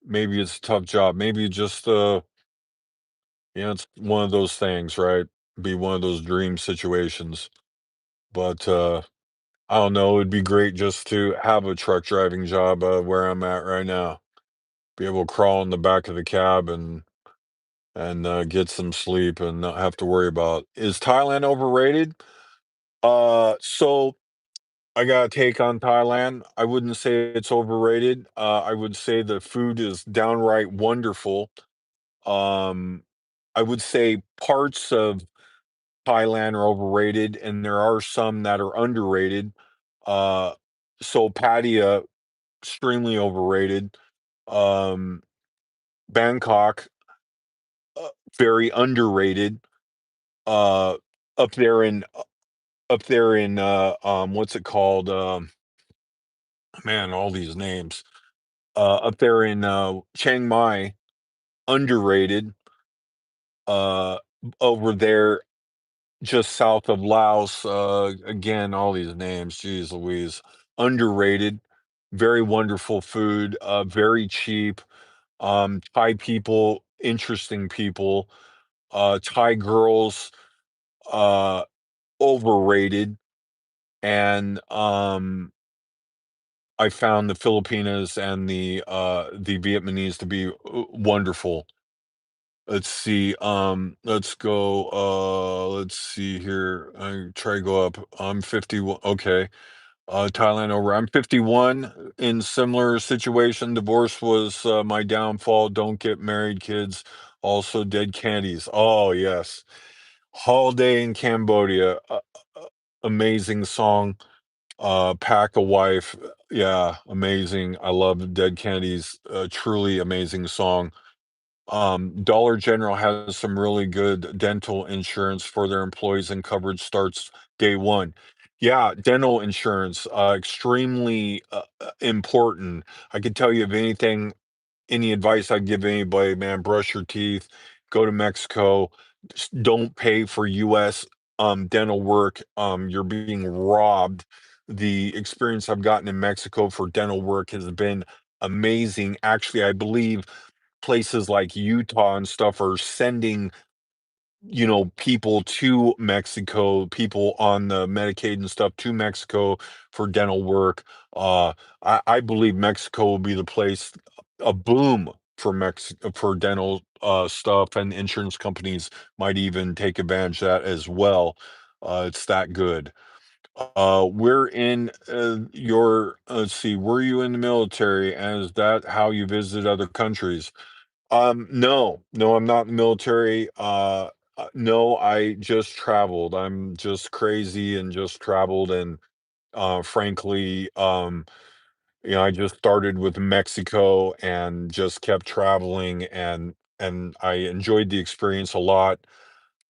maybe it's a tough job. Maybe just it's one of those things, right? Be one of those dream situations. But I don't know. It'd be great just to have a truck driving job where I'm at right now. Be able to crawl in the back of the cab and get some sleep and not have to worry about. Is Thailand overrated? So I got a take on Thailand. I wouldn't say it's overrated. I would say the food is downright wonderful. Um, I would say parts of Thailand are overrated, and there are some that are underrated. Uh, so Pattaya, extremely overrated. Um, Bangkok, uh, very underrated. Uh, up there in what's it called? Man, all these names. Up there in Chiang Mai, underrated. Uh, over there just south of Laos, again, all these names, geez Louise, underrated, very wonderful food, very cheap, Thai people, interesting people, Thai girls, uh, overrated, and, I found the Filipinas and the Vietnamese to be wonderful. Let's see, let's see here, I try to go up, I'm 51, okay. Thailand over. I'm 51 in similar situation. Divorce was my downfall. Don't get married, kids. Also, dead candies. Oh yes, Holiday in Cambodia. Amazing song. Pack a wife. Yeah, amazing. I love Dead Candies. Truly amazing song. Dollar General has some really good dental insurance for their employees, and coverage starts day one. Yeah, dental insurance, extremely important. I can tell you if anything, any advice I'd give anybody, man, brush your teeth, go to Mexico, just don't pay for US dental work. You're being robbed. The experience I've gotten in Mexico for dental work has been amazing. Actually, I believe places like Utah and stuff are sending, people to Mexico, people on the Medicaid and stuff to Mexico for dental work. I believe Mexico will be the place, a boom for for dental stuff, and insurance companies might even take advantage of that as well. It's that good. We're in let's see, were you in the military? And is that how you visit other countries? No, no, I'm not in the military. No, I just traveled. I'm just crazy and just traveled. And frankly, I just started with Mexico and just kept traveling, and I enjoyed the experience a lot,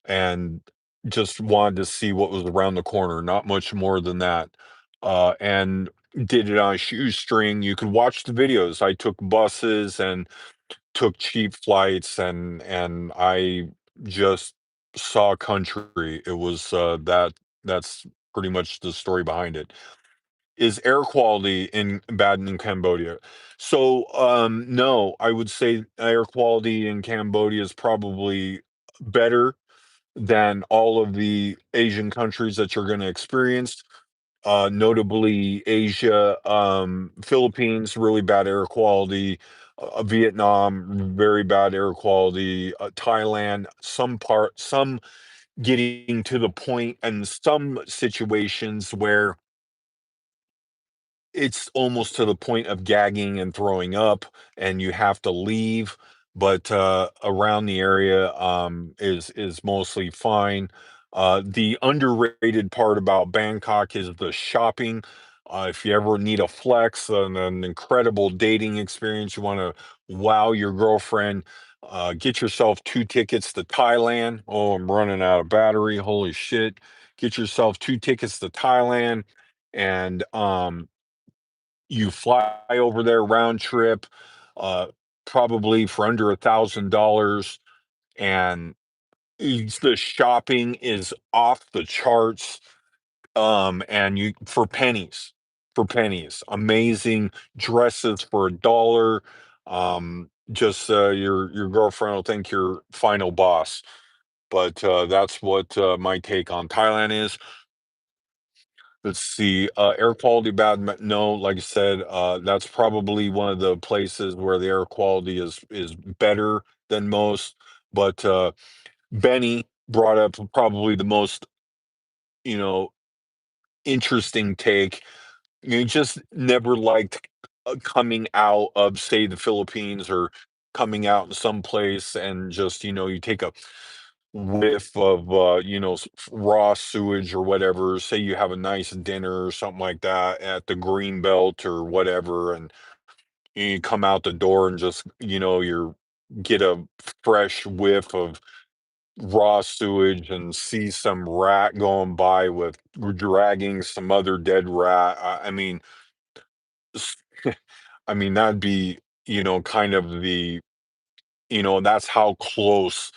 and just wanted to see what was around the corner, not much more than that. And did it on a shoestring. You could watch the videos. I took buses and took cheap flights, and I just saw country. It was that's pretty much the story behind it. Is air quality in bad in Cambodia? So no, I would say air quality in Cambodia is probably better than all of the Asian countries that you're going to experience, notably Asia, Philippines, really bad air quality, Vietnam, very bad air quality, Thailand, some getting to the point, and some situations where it's almost to the point of gagging and throwing up, and you have to leave, but, around the area, is mostly fine. The underrated part about Bangkok is the shopping. If you ever need a flex and an incredible dating experience, you wanna wow your girlfriend, get yourself 2 tickets to Thailand. Oh, I'm running out of battery, holy shit. Get yourself 2 tickets to Thailand, and, you fly over there round trip, uh, probably for under $1,000, and the shopping is off the charts, and you for pennies, amazing dresses for a dollar. Just your girlfriend will think you're final boss. But that's what my take on Thailand is. Let's see, air quality bad, no, like I said, that's probably one of the places where the air quality is better than most, but, Benny brought up probably the most, you know, interesting take. You just never liked coming out of, say, the Philippines or coming out in some place and just, you take a whiff of, raw sewage or whatever. Say you have a nice dinner or something like that at the green belt or whatever, and you come out the door and just, you're get a fresh whiff of raw sewage and see some rat going by with dragging some other dead rat. I mean, s- I mean that'd be, kind of that's how close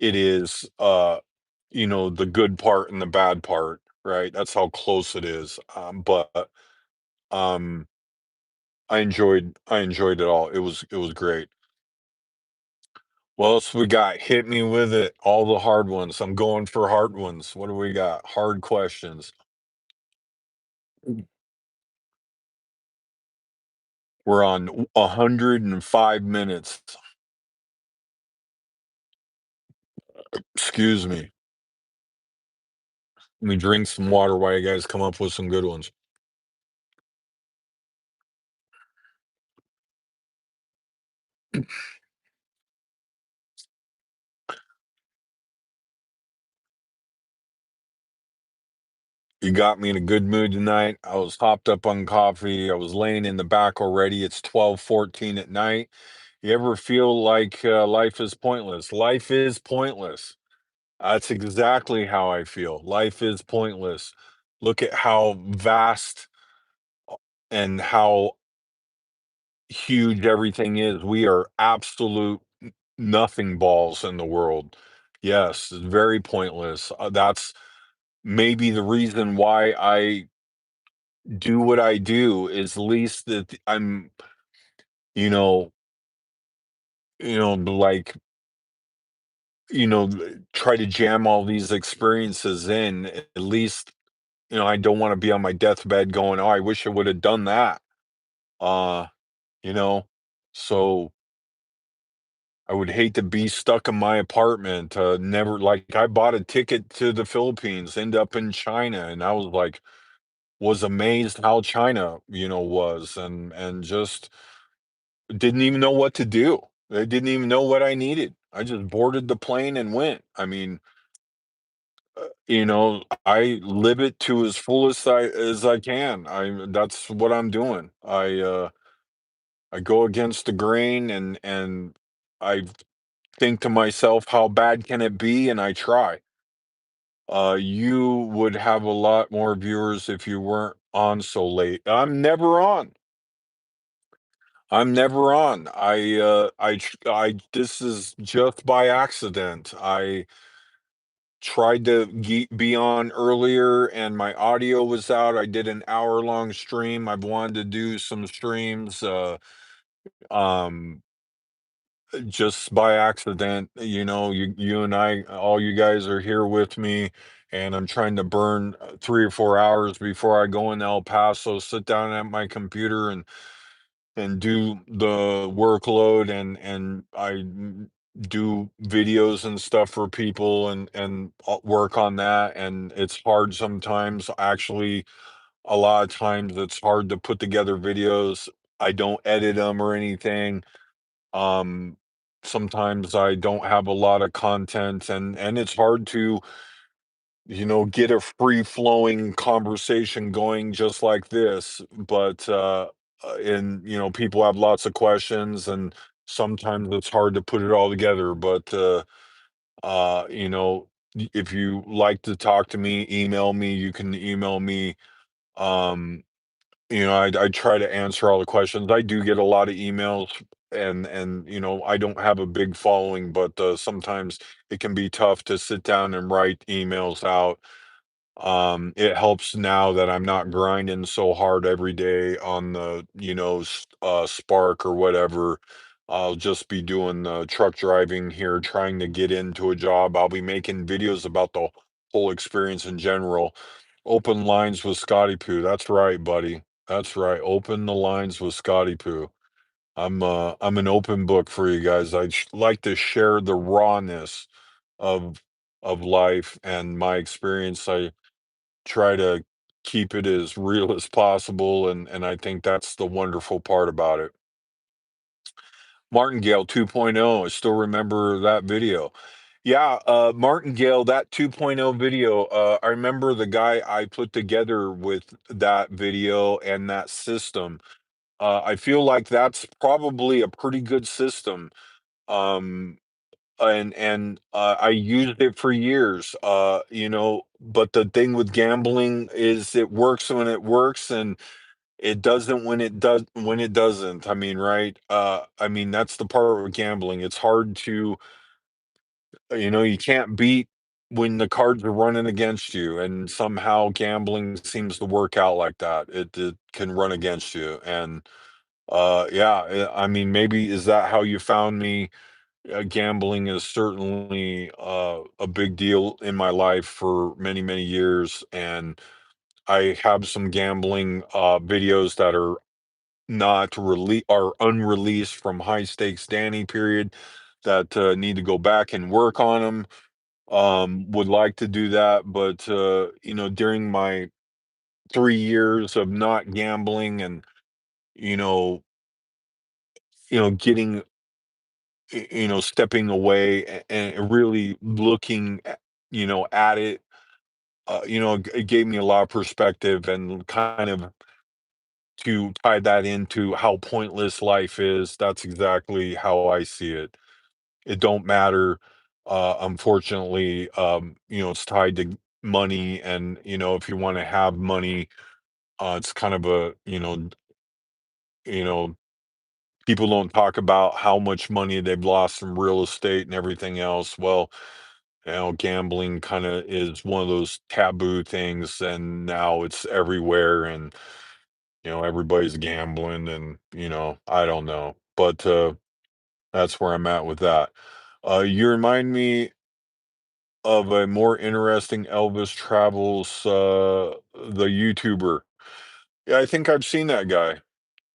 it is. The good part and the bad part, right? That's how close it is. But um, I enjoyed it all. It was great. What else we got? Hit me with it. All the hard ones. I'm going for hard ones. What do we got? Hard questions. We're on 105 minutes. Excuse me. Let me drink some water while you guys come up with some good ones. You got me in a good mood tonight. I was hopped up on coffee. I was laying in the back already. It's 12:14 at night. You ever feel like life is pointless? Life is pointless. That's exactly how I feel. Life is pointless. Look at how vast and how huge everything is. We are absolute nothing balls in the world. Yes, it's very pointless. That's maybe the reason why I do what I do is least that I'm, you know, like, try to jam all these experiences in. At least, I don't want to be on my deathbed going, "Oh, I wish I would have done that." Uh, you know, so I would hate to be stuck in my apartment, never like I bought a ticket to the Philippines, end up in China, and I was like was amazed how China, was and just didn't even know what to do. I didn't even know what I needed. I just boarded the plane and went. I mean, I live it to as full as I can. That's what I'm doing. I go against the grain and I think to myself, how bad can it be? And I try. You would have a lot more viewers if you weren't on so late. I'm never on. This is just by accident. I tried to be on earlier and my audio was out. I did an hour-long stream. I've wanted to do some streams, um, just by accident. You and I, all you guys are here with me, and I'm trying to burn 3 or 4 hours before I go into El Paso, sit down at my computer and do the workload and do videos and stuff for people and work on that, and it's hard sometimes. Actually, a lot of times it's hard to put together videos. I don't edit them or anything. um Sometimes I don't have a lot of content, and it's hard to get a free flowing conversation going just like this. But and people have lots of questions, and sometimes it's hard to put it all together. But if you like to talk to me, email me. You can email me. um I try to answer all the questions. I do get a lot of emails, and I don't have a big following, but sometimes it can be tough to sit down and write emails out. It helps now that I'm not grinding so hard every day on the, Spark or whatever. I'll just be doing truck driving here, trying to get into a job. I'll be making videos about the whole experience in general. Open lines with Scotty Poo. That's right, buddy. That's right. Open the lines with Scotty Poo. I'm an open book for you guys. Like to share the rawness of life and my experience. I try to keep it as real as possible, and I think that's the wonderful part about it. Martingale 2.0, I still remember that video. Yeah, Martingale, that 2.0 video, I remember the guy I put together with that video and that system. I feel like that's probably a pretty good system. Um, and I used it for years, but the thing with gambling is it works when it works and it doesn't when it doesn't. I mean, right? I mean, that's the part with gambling. It's hard to, you can't beat when the cards are running against you, and somehow gambling seems to work out like that. It can run against you, and yeah, I mean, maybe is that how you found me? Gambling is certainly a big deal in my life for many, many years, and I have some gambling videos that are unreleased from high stakes Danny period that need to go back and work on them. Would like to do that, but during my 3 years of not gambling and you know, getting stepping away and really looking at it, it gave me a lot of perspective and kind of to tie that into how pointless life is. That's exactly how I see it. It don't matter. Unfortunately, it's tied to money, and if you want to have money, it's kind of you know, people don't talk about how much money they've lost from real estate and everything else. Well, gambling kind of is one of those taboo things, and now it's everywhere, and everybody's gambling, and I don't know, but that's where I'm at with that. You remind me of a more interesting Elvis Travels, the YouTuber. Yeah, I think I've seen that guy.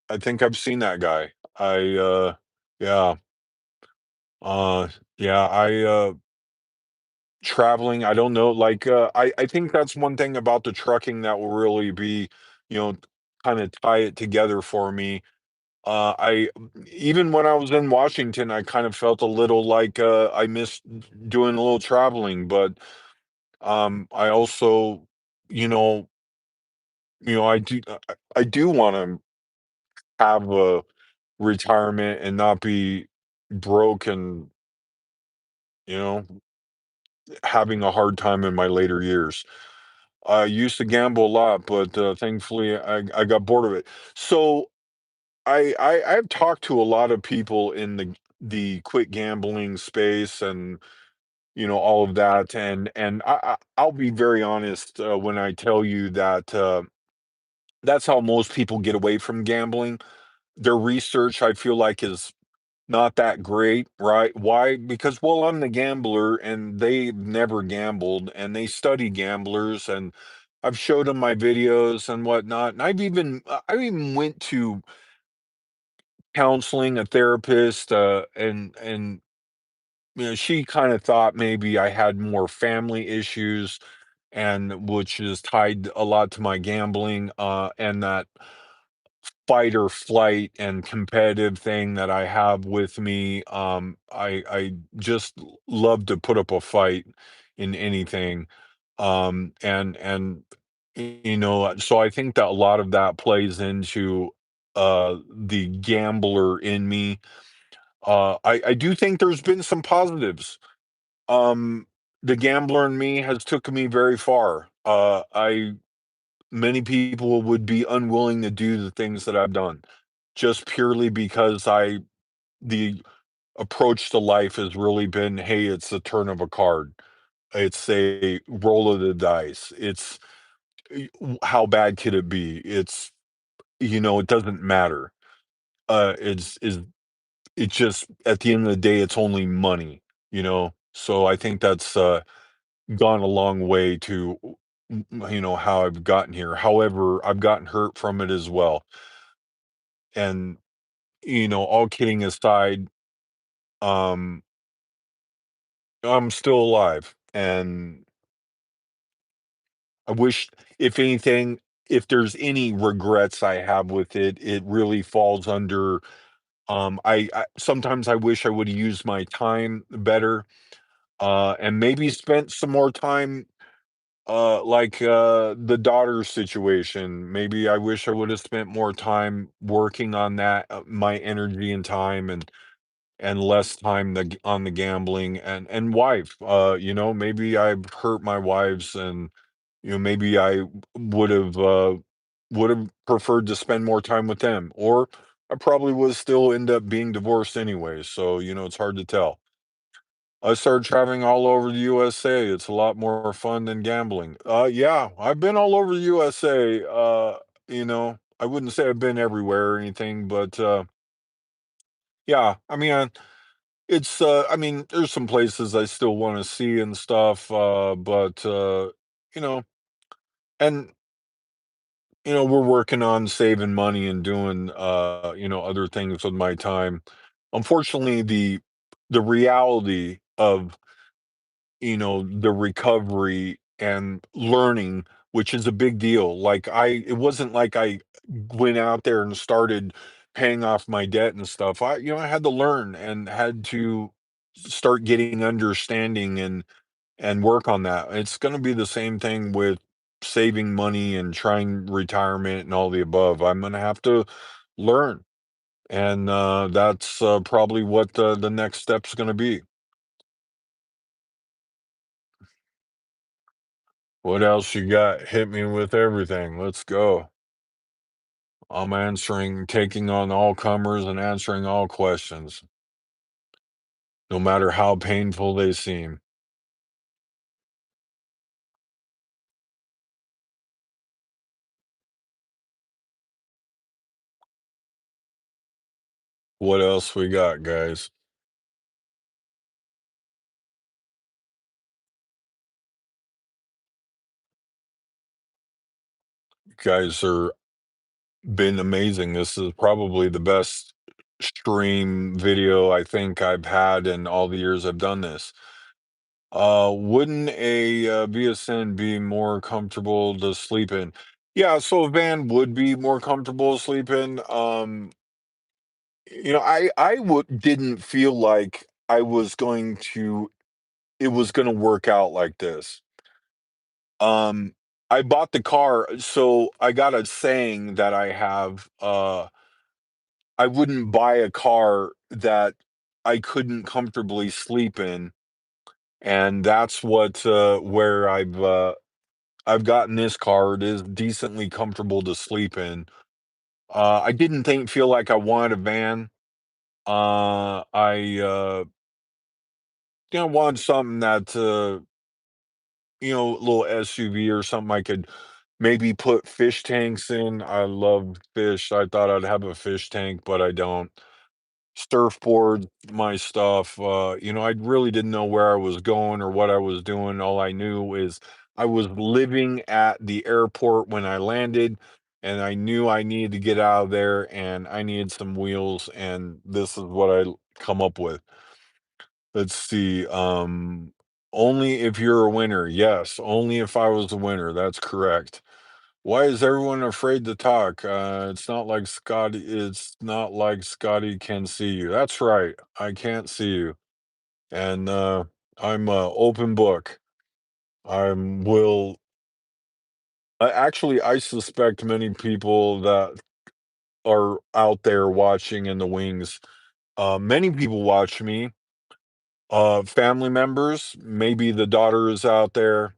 I think I've seen that guy. Yeah, uh, yeah, traveling, I don't know, like, I think that's one thing about the trucking that will really be, you know, kind of tie it together for me. I Even when I was in Washington, I kind of felt a little like I missed doing a little traveling, but I also, you know, I do want to have a retirement and not be broke and you know having a hard time in my later years. I used to gamble a lot, but thankfully I got bored of it. So I've talked to a lot of people in the quit gambling space and all of that, and I'll be very honest when I tell you that that's how most people get away from gambling. Their research, I feel like, is not that great, right? Why? Because, well, I'm the gambler and they've never gambled and they study gamblers, and I've showed them my videos and whatnot. And I even went to counseling, a therapist, and she kind of thought maybe I had more family issues, and which is tied a lot to my gambling, and that fight or flight and competitive thing that I have with me. I just love to put up a fight in anything. And so I think that a lot of that plays into the gambler in me. I do think there's been some positives. Um, the gambler in me has took me very far. I Many people would be unwilling to do the things that I've done just purely because I the approach to life has really been, hey, it's the turn of a card. It's a roll of the dice. It's how bad could it be? It doesn't matter. It's just at the end of the day, it's only money. So I think that's gone a long way to how I've gotten here. However, I've gotten hurt from it as well. And all kidding aside, um, I'm still alive, and I wish, if anything, if there's any regrets I have with it, it really falls under, I sometimes I wish I woulda used my time better, and maybe spent some more time, like, the daughter situation. Maybe I wish I woulda spent more time working on that, my energy and time, and less time on the gambling, and wife. Maybe I've hurt my wives, and maybe I would have preferred to spend more time with them, or I probably would still end up being divorced anyway. So it's hard to tell. I started traveling all over the USA. It's a lot more fun than gambling. Yeah, I've been all over the USA. I wouldn't say I've been everywhere or anything, but yeah, I mean, there's some places I still want to see and stuff, but you know, and we're working on saving money and doing other things with my time. Unfortunately, the reality of the recovery and learning, which is a big deal. Like it wasn't like I went out there and started paying off my debt and stuff. I had to learn and had to start getting understanding and work on that. It's going to be the same thing with saving money and trying retirement and all the above. I'm going to have to learn, and that's probably what the next step's going to be. What else you got? Hit me with everything. Let's go. I'm answering, taking on all comers and answering all questions, no matter how painful they seem. What else we got, guys? You guys are been amazing. This is probably the best stream video I think I've had in all the years I've done this. Wouldn't a BSN be more comfortable to sleep in? Yeah, so a van would be more comfortable to sleep in. I would didn't feel like it was gonna work out like this. Um, I bought the car, so I got a saying that I have, I wouldn't buy a car that I couldn't comfortably sleep in, and that's where I've gotten this car. It is decently comfortable to sleep in. I didn't think feel like I wanted a van. I wanted something that a little SUV or something I could maybe put fish tanks in. I love fish. I thought I'd have a fish tank, but I don't. Surfboard, my stuff. I really didn't know where I was going or what I was doing. All I knew is I was living at the airport when I landed, and I knew I needed to get out of there, and I needed some wheels, and this is what I come up with. Let's see. Only if you're a winner. Yes, only if I was a winner. That's correct. Why is everyone afraid to talk? It's not like Scotty can see you. That's right. I can't see you. And I'm a open book. I will actually I suspect many people that are out there watching in the wings. Many people watch me. Family members, maybe the daughter is out there,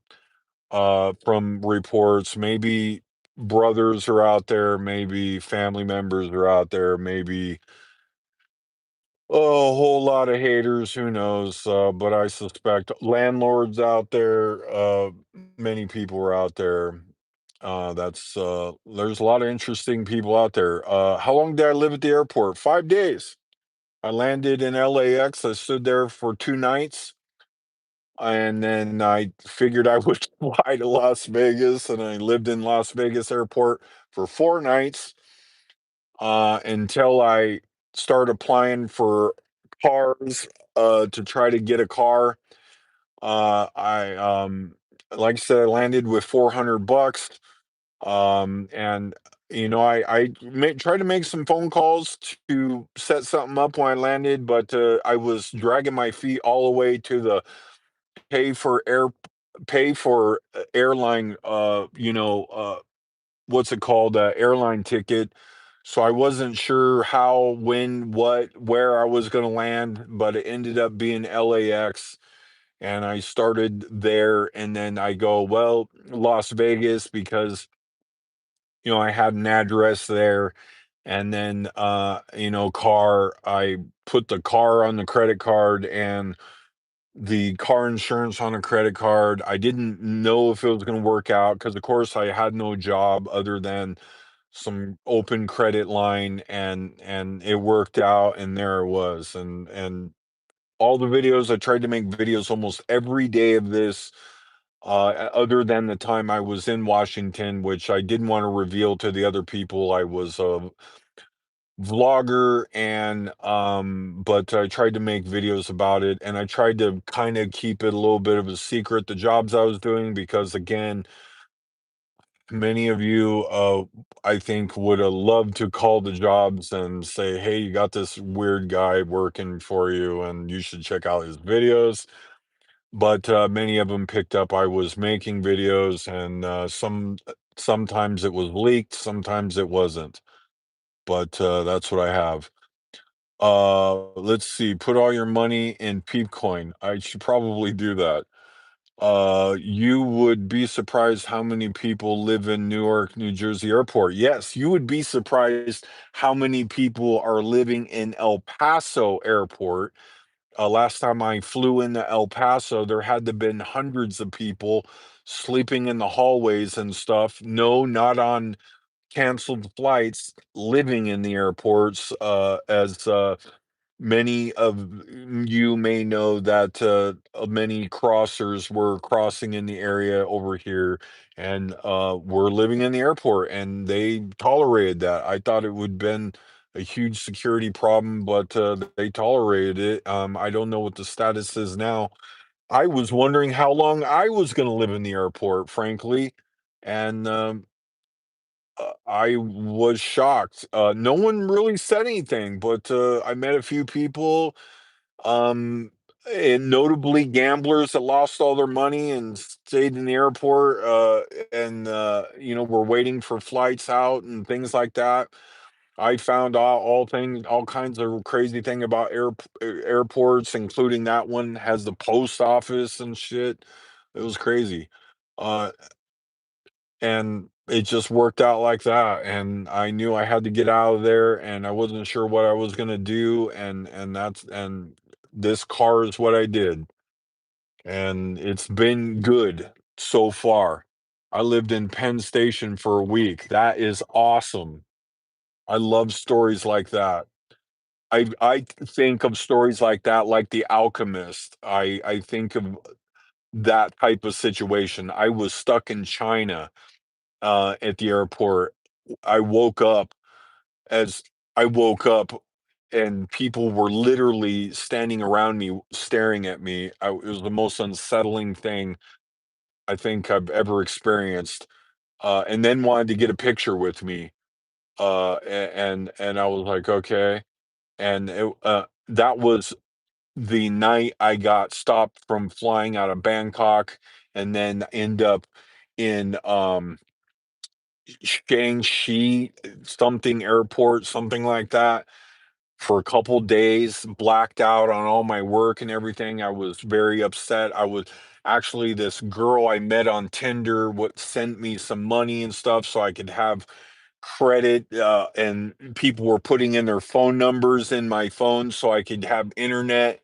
from reports. Maybe brothers are out there, maybe family members are out there, maybe a whole lot of haters, who knows? But I suspect landlords out there, many people are out there. There's a lot of interesting people out there. How long did I live at the airport? 5 days. I landed in LAX. I stood there for 2 nights. And then I figured I would fly to Las Vegas, and I lived in Las Vegas airport for 4 nights, until I started applying for cars, to try to get a car. I like I said, I landed with 400 bucks. And I tried to make some phone calls to set something up when I landed, but I was dragging my feet all the way to the pay for air pay for airline what's it called, airline ticket. So I wasn't sure how, when, what, where I was going to land, but it ended up being LAX. And I started there, and then I go, well, Las Vegas, because I had an address there. And then car, I put the car on the credit card and the car insurance on a credit card. I didn't know if it was going to work out because, of course, I had no job other than some open credit line, and it worked out, and there it was. And all the videos, I tried to make videos almost every day of this, other than the time I was in Washington, which I didn't want to reveal to the other people. I was a vlogger, and but I tried to make videos about it, and I tried to kind of keep it a little bit of a secret, the jobs I was doing, because again, many of you, I think, would have loved to call the jobs and say, hey, you got this weird guy working for you and you should check out his videos. But many of them picked up I was making videos, and sometimes it was leaked, sometimes it wasn't. But that's what I have. Let's see. Put all your money in Peepcoin. I should probably do that. You would be surprised how many people live in Newark, New Jersey airport. Yes, you would be surprised how many people are living in El Paso airport. Last time I flew into El Paso, there had to been hundreds of people sleeping in the hallways and stuff. No, not on canceled flights, living in the airports, as many of you may know that many crossers were crossing in the area over here, and were living in the airport, and they tolerated that. I thought it would been a huge security problem, but they tolerated it. I don't know what the status is now. I was wondering how long I was going to live in the airport, frankly, and I was shocked. No one really said anything, but I met a few people, um, and notably gamblers that lost all their money and stayed in the airport, and were waiting for flights out and things like that. I found out all kinds of crazy thing about airports, including that one has the post office and shit. It was crazy. Uh, and it just worked out like that, and I knew I had to get out of there, and I wasn't sure what I was gonna do, and this car is what I did, and it's been good so far. I lived in Penn Station for a week. That is awesome. I love stories like that. I think of stories like that like The Alchemist. I think of that type of situation. I was stuck in China, at the airport. I woke up as I woke up, and people were literally standing around me, staring at me. It was the most unsettling thing I think I've ever experienced. And then wanted to get a picture with me. And I was like, okay. And that was the night I got stopped from flying out of Bangkok, and then end up in Shanxi something airport, something like that, for a couple days, blacked out on all my work and everything. I was very upset. I was actually, this girl I met on Tinder what sent me some money and stuff so I could have credit, and people were putting in their phone numbers in my phone so I could have internet.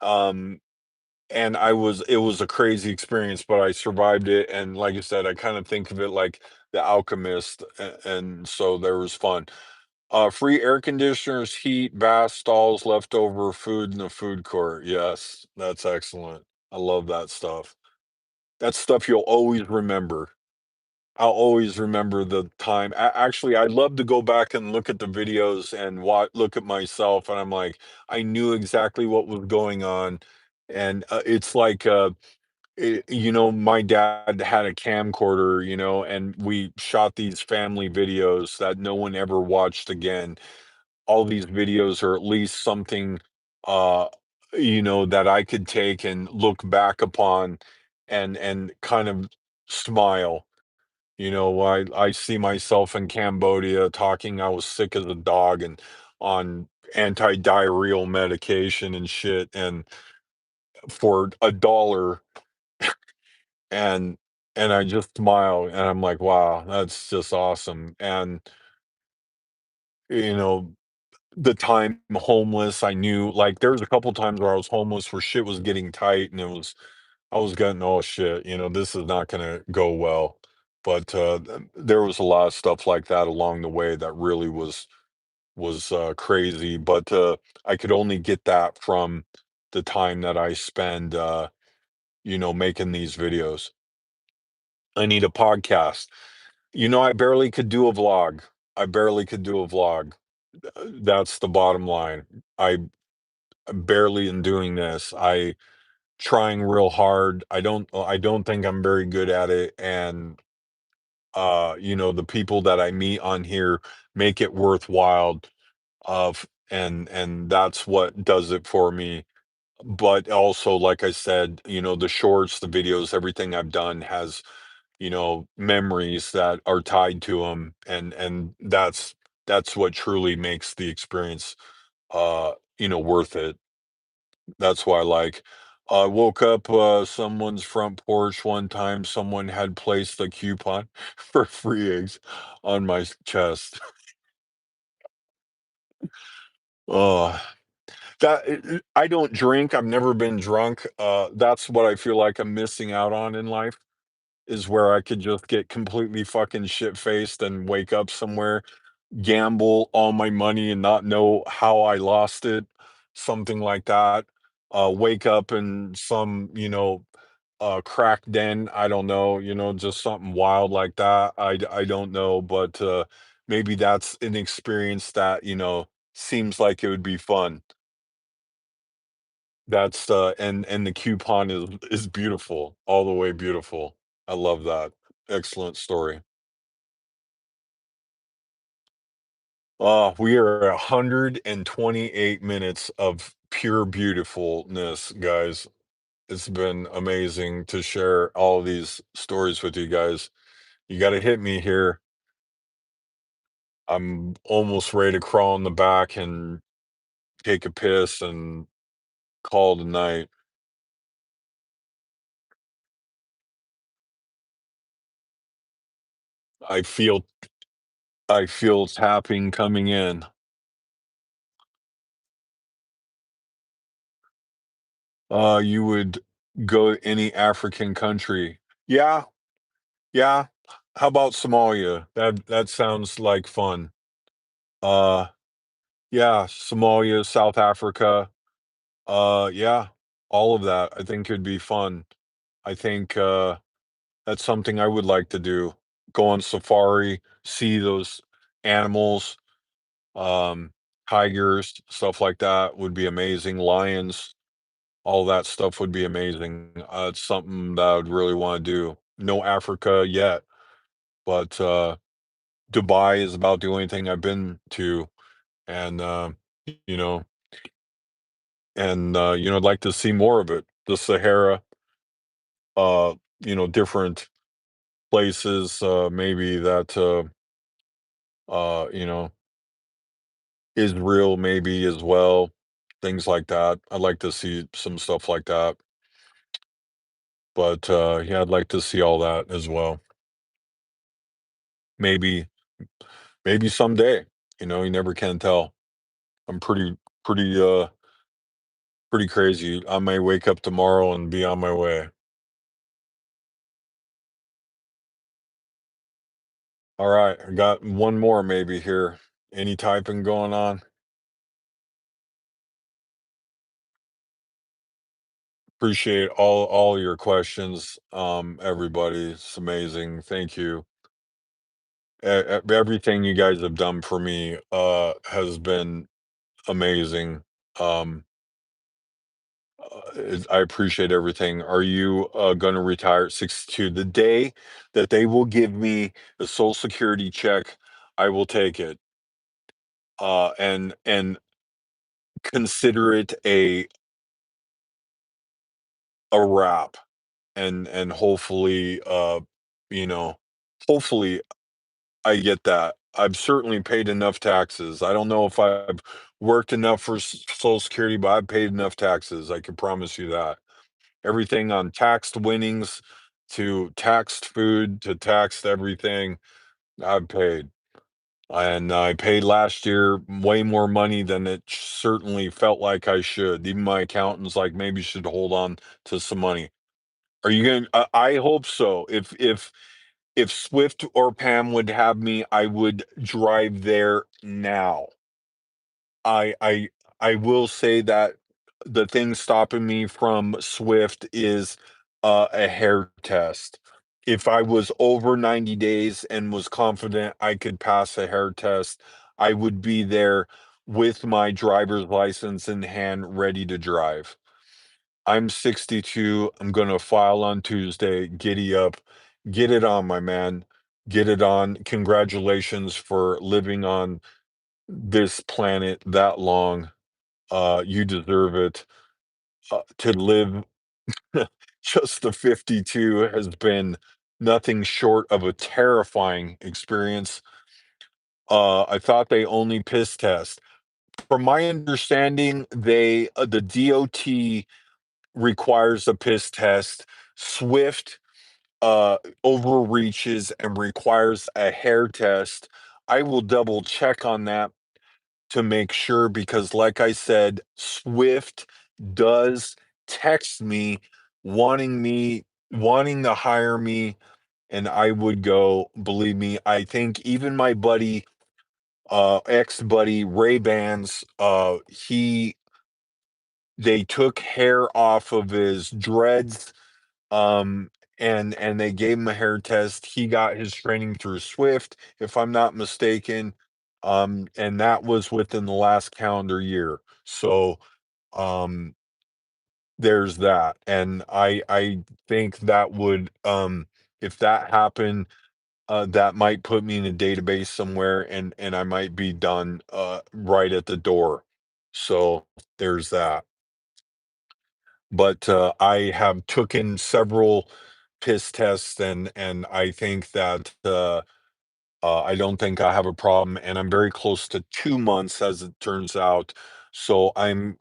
Um, and it was a crazy experience, but I survived it. And like I said, I kind of think of it like The Alchemist, and so there was fun. Free air conditioners, heat, bath stalls, leftover food in the food court. Yes, that's excellent. I love that stuff. That's stuff you'll always remember. I'll always remember the time. Actually, I'd love to go back and look at the videos and look at myself, and I'm like, I knew exactly what was going on, and it's like My dad had a camcorder, and we shot these family videos that no one ever watched again. All these videos are at least something, uh, that I could take and look back upon and kind of smile. I see myself in Cambodia talking I was sick as a dog and on anti-diarrheal medication and shit, and for $1, and I just smile, and I'm like, "Wow, that's just awesome." And, you know, the time homeless, I knew like, there was a couple times where I was homeless where shit was getting tight, and I was getting, "Oh, shit, this is not gonna go well." But, there was a lot of stuff like that along the way that really was crazy, but, I could only get that from the time that I spend, making these videos. I need a podcast. I barely could do a vlog. I barely could do a vlog. That's the bottom line. I barely am doing this. I trying real hard. I don't think I'm very good at it, and the people that I meet on here make it worthwhile and that's what does it for me. But also, like I said, the shorts, the videos, everything I've done has memories that are tied to them, and that's what truly makes the experience, worth it. That's why, like, I woke up, someone's front porch one time, someone had placed a coupon for free eggs on my chest. Oh, I don't drink, I've never been drunk, that's what I feel like I'm missing out on in life, is where I could just get completely fucking shit-faced and wake up somewhere, gamble all my money and not know how I lost it, something like that. Wake up in some, crack den, I don't know, just something wild like that. I don't know, but, maybe that's an experience that, seems like it would be fun. That's, and the coupon is beautiful, all the way beautiful. I love that. Excellent story. We are at 128 minutes of pure beautifulness, guys. It's been amazing to share all of these stories with you guys. You gotta hit me here. I'm almost ready to crawl in the back and take a piss and call it a night. I feel I feel tapping coming in. You would go any African country. Yeah, yeah. How about Somalia? That sounds like fun. Uh, yeah, Somalia, South Africa. Yeah, all of that. I think could be fun. I think that's something I would like to do. Go on safari, see those animals, um, tigers, stuff like that would be amazing. Lions, all that stuff would be amazing. It's something that I would really want to do. No Africa yet, but Dubai is about the only thing I've been to, and you know, I'd like to see more of it. The Sahara, different places, maybe that you know, Israel maybe as well, things like that. I'd like to see some stuff like that, but yeah, I'd like to see all that as well. Maybe maybe someday. You never can tell. I'm pretty pretty crazy. I may wake up tomorrow and be on my way. All right, I got one more maybe here. Any typing going on? Appreciate all your questions, everybody. It's amazing. Thank you. Everything you guys have done for me has been amazing. Um, I appreciate everything. Are you going to retire at 62? The day that they will give me the Social Security check, I will take it and consider it a wrap, and hopefully, you know, hopefully I get that. I've certainly paid enough taxes. I don't know if I've worked enough for Social Security, but I've paid enough taxes. I can promise you that. Everything on taxed winnings to taxed food to taxed everything, I've paid. And I paid last year way more money than it certainly felt like I should. Even my accountant's like, maybe you should hold on to some money. Are you going to? I hope so. If Swift or Pam would have me, I would drive there now. I I I will say that the thing stopping me from Swift is, a hair test. If I was over 90 days and was confident I could pass a hair test, I would be there with my driver's license in hand, ready to drive. I'm 62, I'm gonna file on Tuesday, giddy up, get it on, my man, get it on. Congratulations for living on this planet that long. You deserve it. To live just the 52 has been nothing short of a terrifying experience. I thought they only piss test. From my understanding, the DOT requires a piss test. Swift overreaches and requires a hair test. I will double check on that to make sure because, like I said, Swift does text me wanting to hire me, and I would go. Believe me, I think even my buddy, ex buddy Ray Bans, he they took hair off of his dreads, um, and they gave him a hair test. He got his training through Swift, if I'm not mistaken, and that was within the last calendar year. So, um, there's that, and I think that would, if that happened, that might put me in a database somewhere, and I might be done, right at the door. So, there's that. But, I have taken several piss tests, and I think that, I don't think I have a problem, and I'm very close to 2 months as it turns out. So I'm,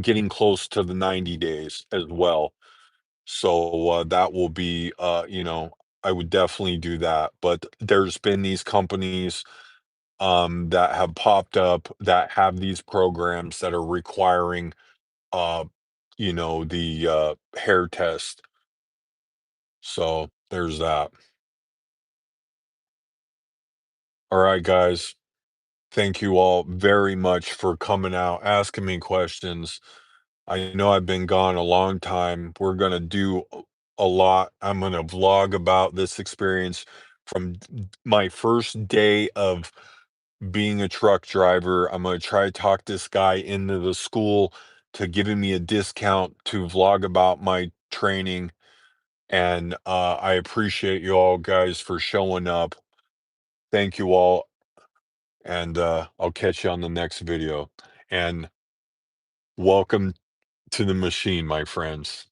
getting close to the 90 days as well. So, that will be, I would definitely do that. But there's been these companies, that have popped up that have these programs that are requiring, uh, the, hair test. So there's that. All right, guys. Thank you all very much for coming out, asking me questions. I know I've been gone a long time. We're going to do a lot. I'm going to vlog about this experience from my first day of being a truck driver. I'm going to try to talk this guy into the school to giving me a discount to vlog about my training. And I appreciate you all guys for showing up. Thank you all. And I'll catch you on the next video. And welcome to the machine, my friends.